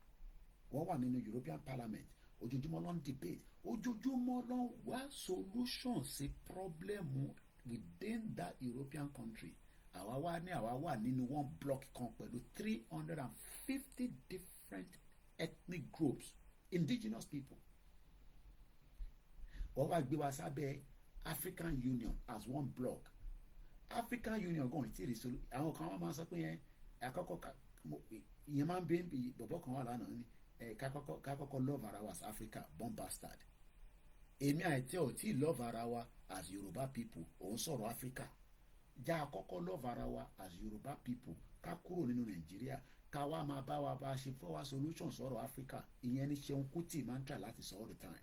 Wọ́n wà nínú European Parliament. Ojoojúmọ́ ló ń debate. Ojoojúmọ́ ló ń wá solution sí problem within that European country. Àwa wà nínú one block kan pẹ̀lú 350 different ethnic groups, indigenous people. Wọ́n wá gbé wa sábẹ́ African Union as one block. African Union gan ti rí solu àwọn kan wọ́n máa sọ pé yẹn àkọ́kọ́ ìyẹn máa ń bí bọ̀bọ̀ kan wà lánàá ní kákọ́kọ́ love ara wa as Africa bomb bastard. Èmi àìtẹ́ ò tí love ara wa as Yoruba people òun sọ̀rọ̀ Africa. Já àkọ́kọ́ love ara wa as Yoruba people ká kúrò nínú Nàìjíríà ká wá máa bá wa bá ṣe fọwọ́ solution sọ̀rọ̀ Africa. Ìyẹn ní Ṣeun Kútì máa ń try láti sọ all the time.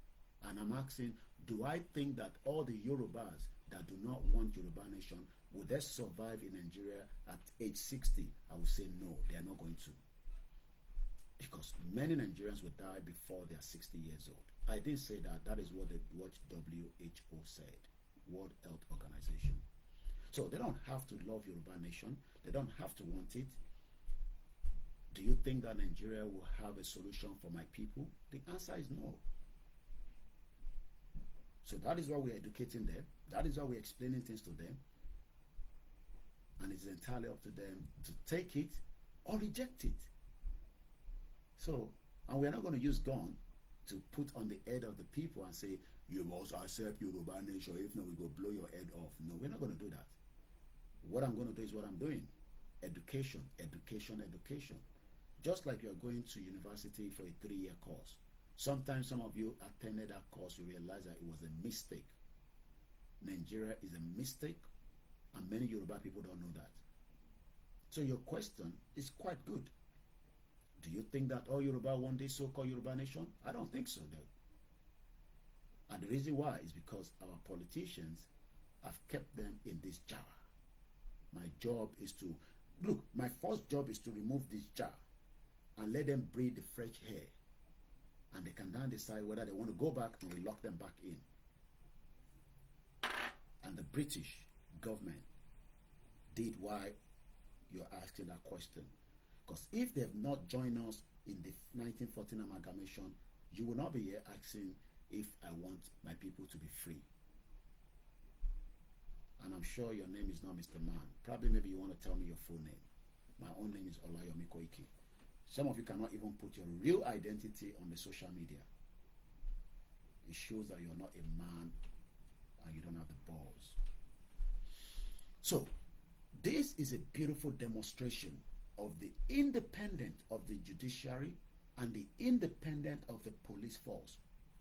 And I'm asking, do I think that all the Yorubas that do not want Yoruba nation, will they survive in Nigeria at age 60? I would say no, they are not going to. Because many Nigerians will die before they are 60 years old. I didn't say that. That is what WHO said, World Health Organization. So they don't have to love Yoruba nation. They don't have to want it. Do you think that Nigeria will have a solution for my people? The answer is no. So that is why we're educating them. That is why we're explaining things to them. And it's entirely up to them to take it or reject it. So, and we're not going to use gun to put on the head of the people and say, you must accept Yoruba nation, if not we go blow your head off. No, we're not going to do that. What I'm going to do is what I'm doing. Education, education, education. Just like you're going to university for a 3-year course. Sometimes some of you attended that course, you realize that it was a mistake. Nigeria is a mistake, and many Yoruba people don't know that. So your question is quite good. Do you think that all Yoruba want this so-called Yoruba nation? I don't think so, though. And the reason why is because our politicians have kept them in this jar. My job is to, look, my first job is to remove this jar and let them breathe the fresh air. And they can then decide whether they want to go back, and we lock them back in. And the British government did why you're asking that question. Because if they've not joined us in the 1914 amalgamation, you will not be here asking if I want my people to be free. And I'm sure your name is not Mr. Man. Probably maybe you want to tell me your full name. My own name is Olayomi Koiki. Some of you cannot even put your real identity on the social media. It shows that you're not a man and you don't have the balls. So, this is a beautiful demonstration of the independence of the judiciary and the independence of the police force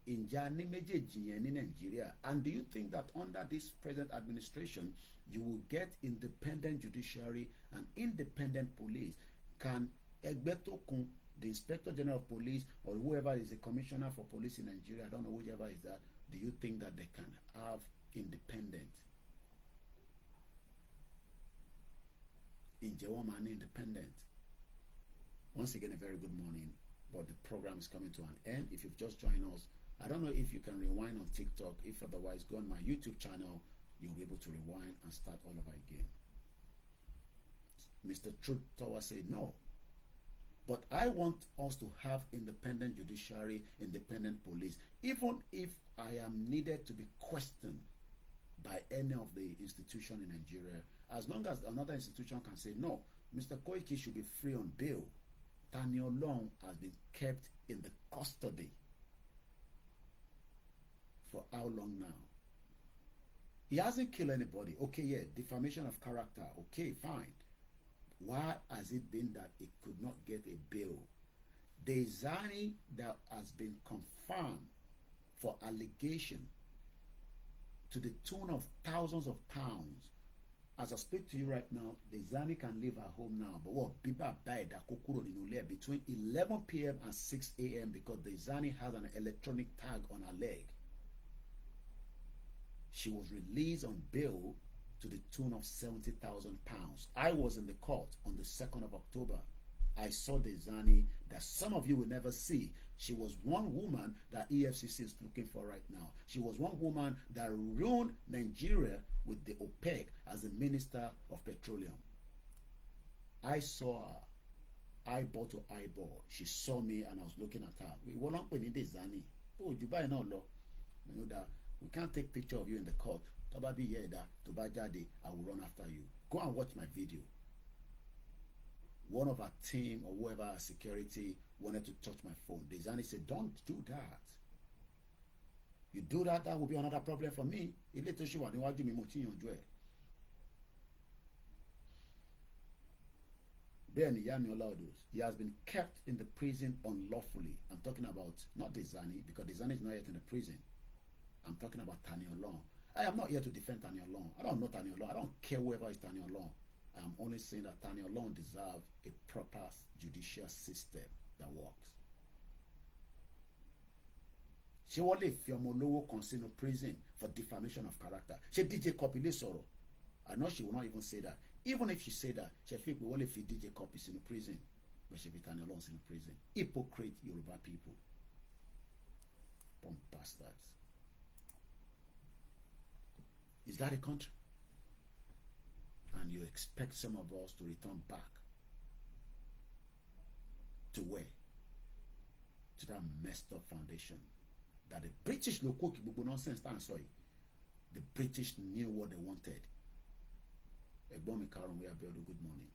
in Nigeria. And do you think that under this present administration, you will get independent judiciary and independent police? Can Egbetokun, the Inspector General of Police, or whoever is the Commissioner for Police in Nigeria, I don't know whichever is that, do you think that they can have independent? In Jewomani independent. Once again, a very good morning, but the program is coming to an end. If you've just joined us, I don't know if you can rewind on TikTok. If otherwise, go on my YouTube channel, you'll be able to rewind and start all over again. Mr. Truth Tower said no. But I want us to have independent judiciary, independent police, even if I am needed to be questioned by any of the institutions in Nigeria, as long as another institution can say, no, Mr. Koiki should be free on bail. Tani Olohun has been kept in the custody. For how long now? He hasn't killed anybody. Okay, yeah, defamation of character. Okay, fine. Why has it been that it could not get a bail? The Zani that has been confirmed for allegation to the tune of thousands of pounds. As I speak to you right now, the Zani can leave her home now. But what people died between 11 p.m. and 6 a.m. because the Zani has an electronic tag on her leg. She was released on bail to the tune of 70,000 pounds. I was in the court on the 2nd of October. I saw the Zani that some of you will never see. She was one woman that EFCC is looking for right now. She was one woman that ruined Nigeria with the OPEC as the Minister of Petroleum. I saw her eyeball to eyeball. She saw me and I was looking at her. We were not putting this Zani. Oh, you buy now, law. You know that we can't take picture of you in the court. I will run after you. Go and watch my video. One of our team or whoever our security wanted to touch my phone. The Zani said, don't do that. You do that, that will be another problem for me. He has been kept in the prison unlawfully. I'm talking about not the Zani, because the Zani is not yet in the prison. I'm talking about Tani Olohun. I am not here to defend Tani Olohun. I don't know Tani Olohun. I don't care whoever is Tani Olohun. I am only saying that Tani Olohun deserves a proper judicial system that works. ṣé wọ́n lè fi ọmọ olówó kan sínú prison for defamation of character? ṣé DJ Cuppy lè sọ̀rọ̀? I know she will not even say that. Even if she say that, ṣe fi pé wọ́n lè fi DJ Cuppy sínú prison, but ṣe fi Tani Olohun sínú prison. Hypocrite Yoruba people. Bomb bastards. Is that a country? And you expect some of us to return back to where? To that messed up foundation that the British ló kó kí gbogbo nonsense tá à ń sọ yìí. The British knew what they wanted. Ẹ̀gbọ́n mi Karùn-ún Abiodun, good morning.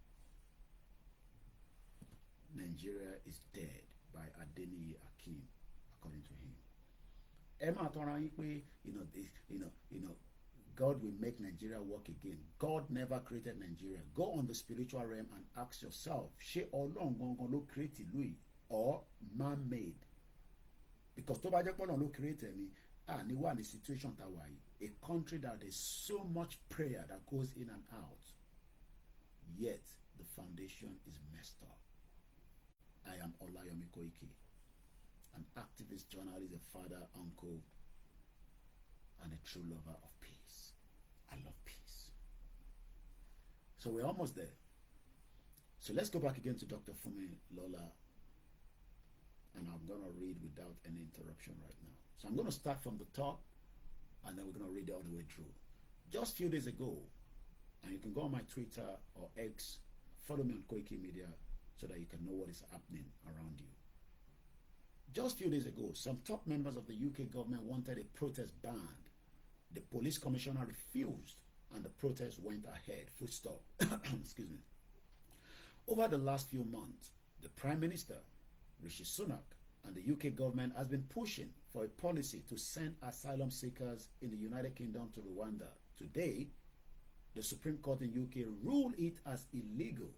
Nigeria is dead by Adeniyi Akeem, according to him. Ẹ máa tọ́ra yín pé God will make Nigeria work again. God never created Nigeria. Go on the spiritual realm and ask yourself, ṣé Ọlọ́run gangan ló create ìlú yìí or man-made? Because tó bá jẹ́ pé Ọlọ́run ló create ni, ní wà ní situation tá wà yìí. A country that there's so much prayer that goes in and out, yet the foundation is messed up. I am Olayomi Koiki, an activist, journalist, a father, uncle, and a true lover of peace. I love peace. So we're almost there. So let's go back again to Dr. Fumi Lola, and I'm going to read without any interruption right now. So I'm going to start from the top, and then we're going to read all the way through. Just a few days ago, and you can go on my Twitter or X, follow me on Koiki Media so that you can know what is happening around you. Just a few days ago, some top members of the UK government wanted a protest banned. The police commissioner refused, and the protest went ahead. Full stop. Excuse me. Over the last few months, the Prime Minister, Rishi Sunak, and the UK government has been pushing for a policy to send asylum seekers in the United Kingdom to Rwanda. Today, the Supreme Court in UK ruled it as illegal.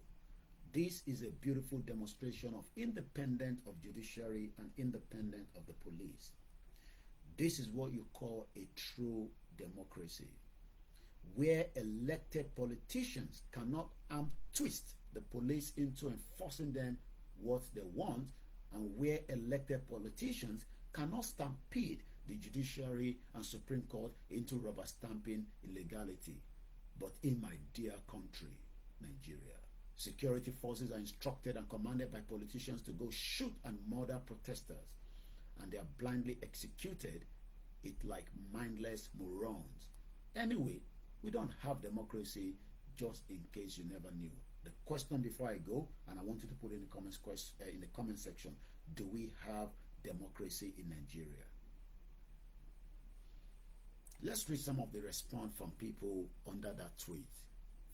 This is a beautiful demonstration of independence of judiciary and independence of the police. This is what you call a true democracy, where elected politicians cannot twist the police into enforcing them what they want, and where elected politicians cannot stampede the judiciary and Supreme Court into rubber stamping illegality. But in my dear country, Nigeria, security forces are instructed and commanded by politicians to go shoot and murder protesters, and they are blindly executed it like mindless morons. Anyway, we don't have democracy, just in case you never knew. The question before I go, and I want you to put in the comment section, do we have democracy in Nigeria? Let's read some of the response from people under that tweet.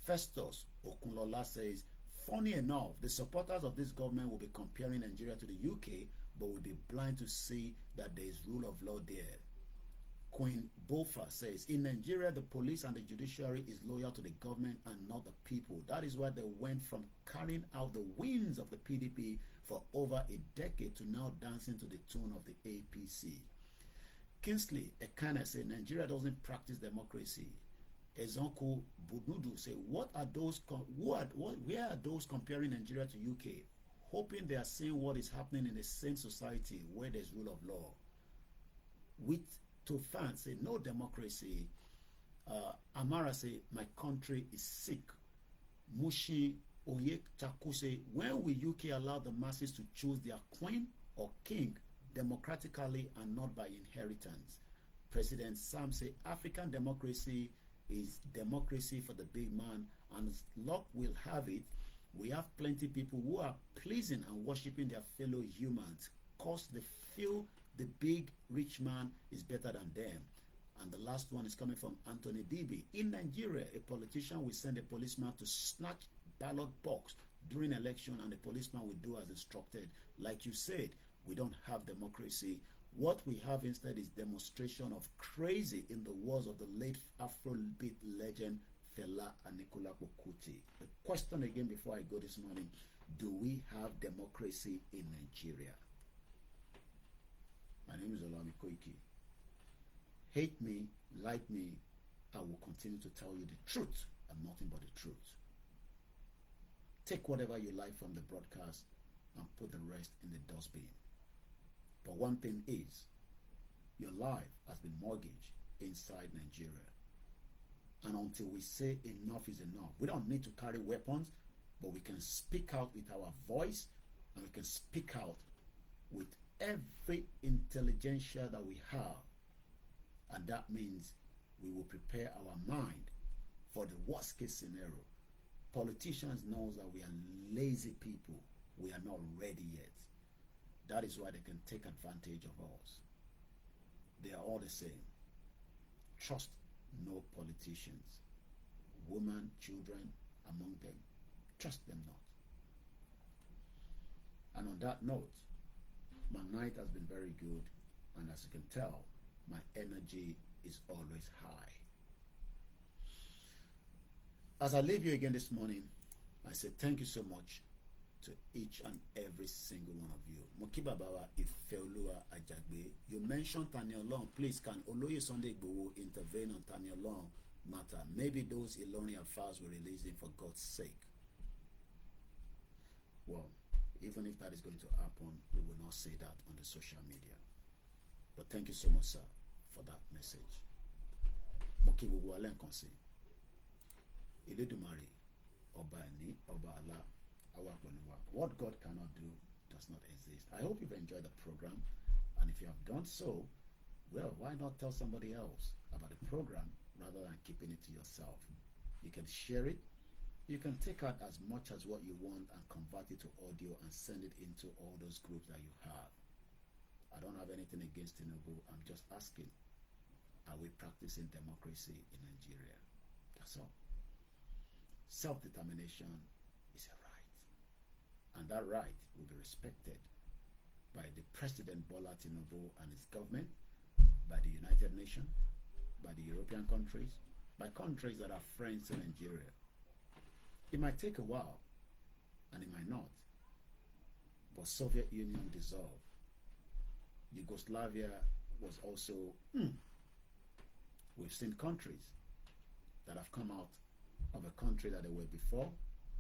Festus Okunlola says, funny enough, the supporters of this government will be comparing Nigeria to the UK, but will be blind to see that there is rule of law there. Queen Bofa says, in Nigeria, the police and the judiciary is loyal to the government and not the people. That is why they went from carrying out the winds of the PDP for over a decade to now dancing to the tune of the APC. Kingsley Ekana said, Nigeria doesn't practice democracy. Ezonku Bududu said, where are those comparing Nigeria to UK, hoping they are seeing what is happening in the same society where there's rule of law? With Tofan say no democracy. Amara say my country is sick. Mushi Oyek Chaku say, when will UK allow the masses to choose their queen or king democratically and not by inheritance? President Sam say African democracy is democracy for the big man, and as luck will have it, we have plenty people who are pleasing and worshiping their fellow humans cause they feel the big rich man is better than them. And the last one is coming from Anthony DB. In Nigeria, a politician will send a policeman to snatch ballot box during election, and the policeman will do as instructed. Like you said, we don't have democracy. What we have instead is demonstration of crazy, in the words of the late Afrobeat legend Fela Anikulapo Kuti. The question again before I go this morning, do we have democracy in Nigeria? My name is Olami Koiki. Hate me, like me, I will continue to tell you the truth and nothing but the truth. Take whatever you like from the broadcast and put the rest in the dustbin. But one thing is, Your life has been mortgaged inside Nigeria. And until we say enough is enough, we don't need to carry weapons, but we can speak out with our voice, and we can speak out with every intelligentsia that we have. And that means we will prepare our mind for the worst case scenario. Politicians know that we are lazy people. We are not ready yet. That is why they can take advantage of us. They are all the same. Trust no politicians. Women, children, among them. Trust them not. And on that note, my night has been very good, and as you can tell, my energy is always high. As I leave you again this morning, I say thank you so much to each and every single one of you. Mokibabawa Ifeoluwa Ajagbe, you mentioned Tani Olohun. Please, can Oloye Sunday Igboho intervene on Tani Olohun matter? Maybe those Ilorin affairs will release him for God's sake. Well, even if that is going to happen, we will not say that on the social media. But thank you so much, sir, for that message. Mokibubu Alen Konsi. Eledumare, Oba Eni, Oba Allah. What God cannot do does not exist. I hope you've enjoyed the program, and if you have done so, well, why not tell somebody else about the program rather than keeping it to yourself? You can share it. You can take out as much as what you want and convert it to audio and send it into all those groups that you have. I don't have anything against Tinubu. I'm just asking, are we practicing democracy in Nigeria? That's all. Self-determination is a right. And that right will be respected by the President Bola Tinubu and his government, by the United Nations, by the European countries, by countries that are friends to Nigeria. It might take a while, and it might not. But Soviet Union dissolved. Yugoslavia was also... We've seen countries that have come out of a country that they were before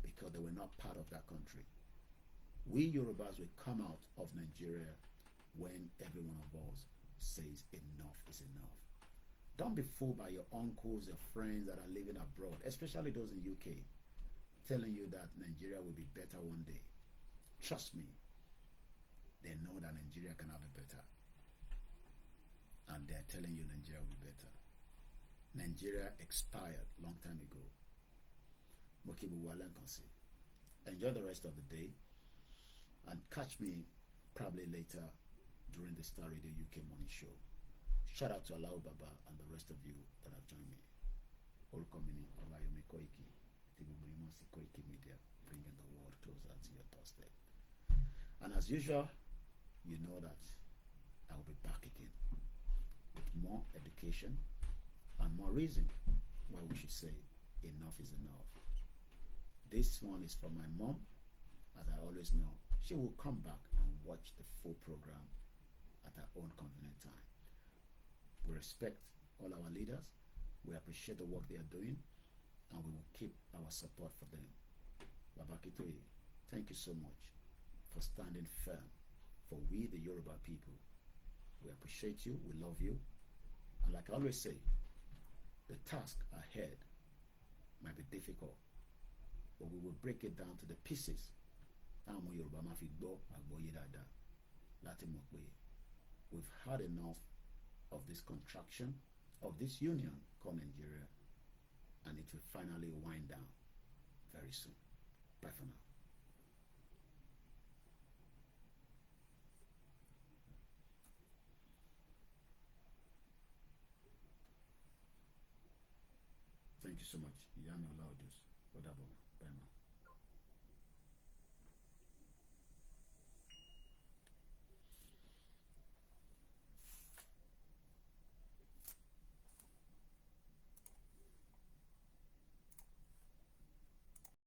because they were not part of that country. We Yorubas will come out of Nigeria when every one of us says enough is enough. Don't be fooled by your uncles, your friends that are living abroad, especially those in UK, telling you that Nigeria will be better one day. Trust me, they know that Nigeria cannot be better. And they're telling you Nigeria will be better. Nigeria expired long time ago. Enjoy the rest of the day and catch me probably later during the Star Radio UK morning show. Shout out to Alao Baba and the rest of you that have joined me. Olukomini Olayomi Koiki, Tibubulimosi Koiki Media, bringing the world closer to your doorstep. And as usual, you know that I will be back again with more education and more reason why we should say enough is enough. This one is for my mom. As I always know, she will come back and watch the full program at her own convenient time. We respect all our leaders. We appreciate the work they are doing, and we will keep our support for them. Babakitoye, thank you so much for standing firm for we, the Yoruba people. We appreciate you. We love you. And like I always say, the task ahead might be difficult, but we will break it down to the pieces. We've had enough of this contraction, of this union called Nigeria, and it will finally wind down very soon. Bye for now. Thank you so much. Yami Olaudus. Bye now.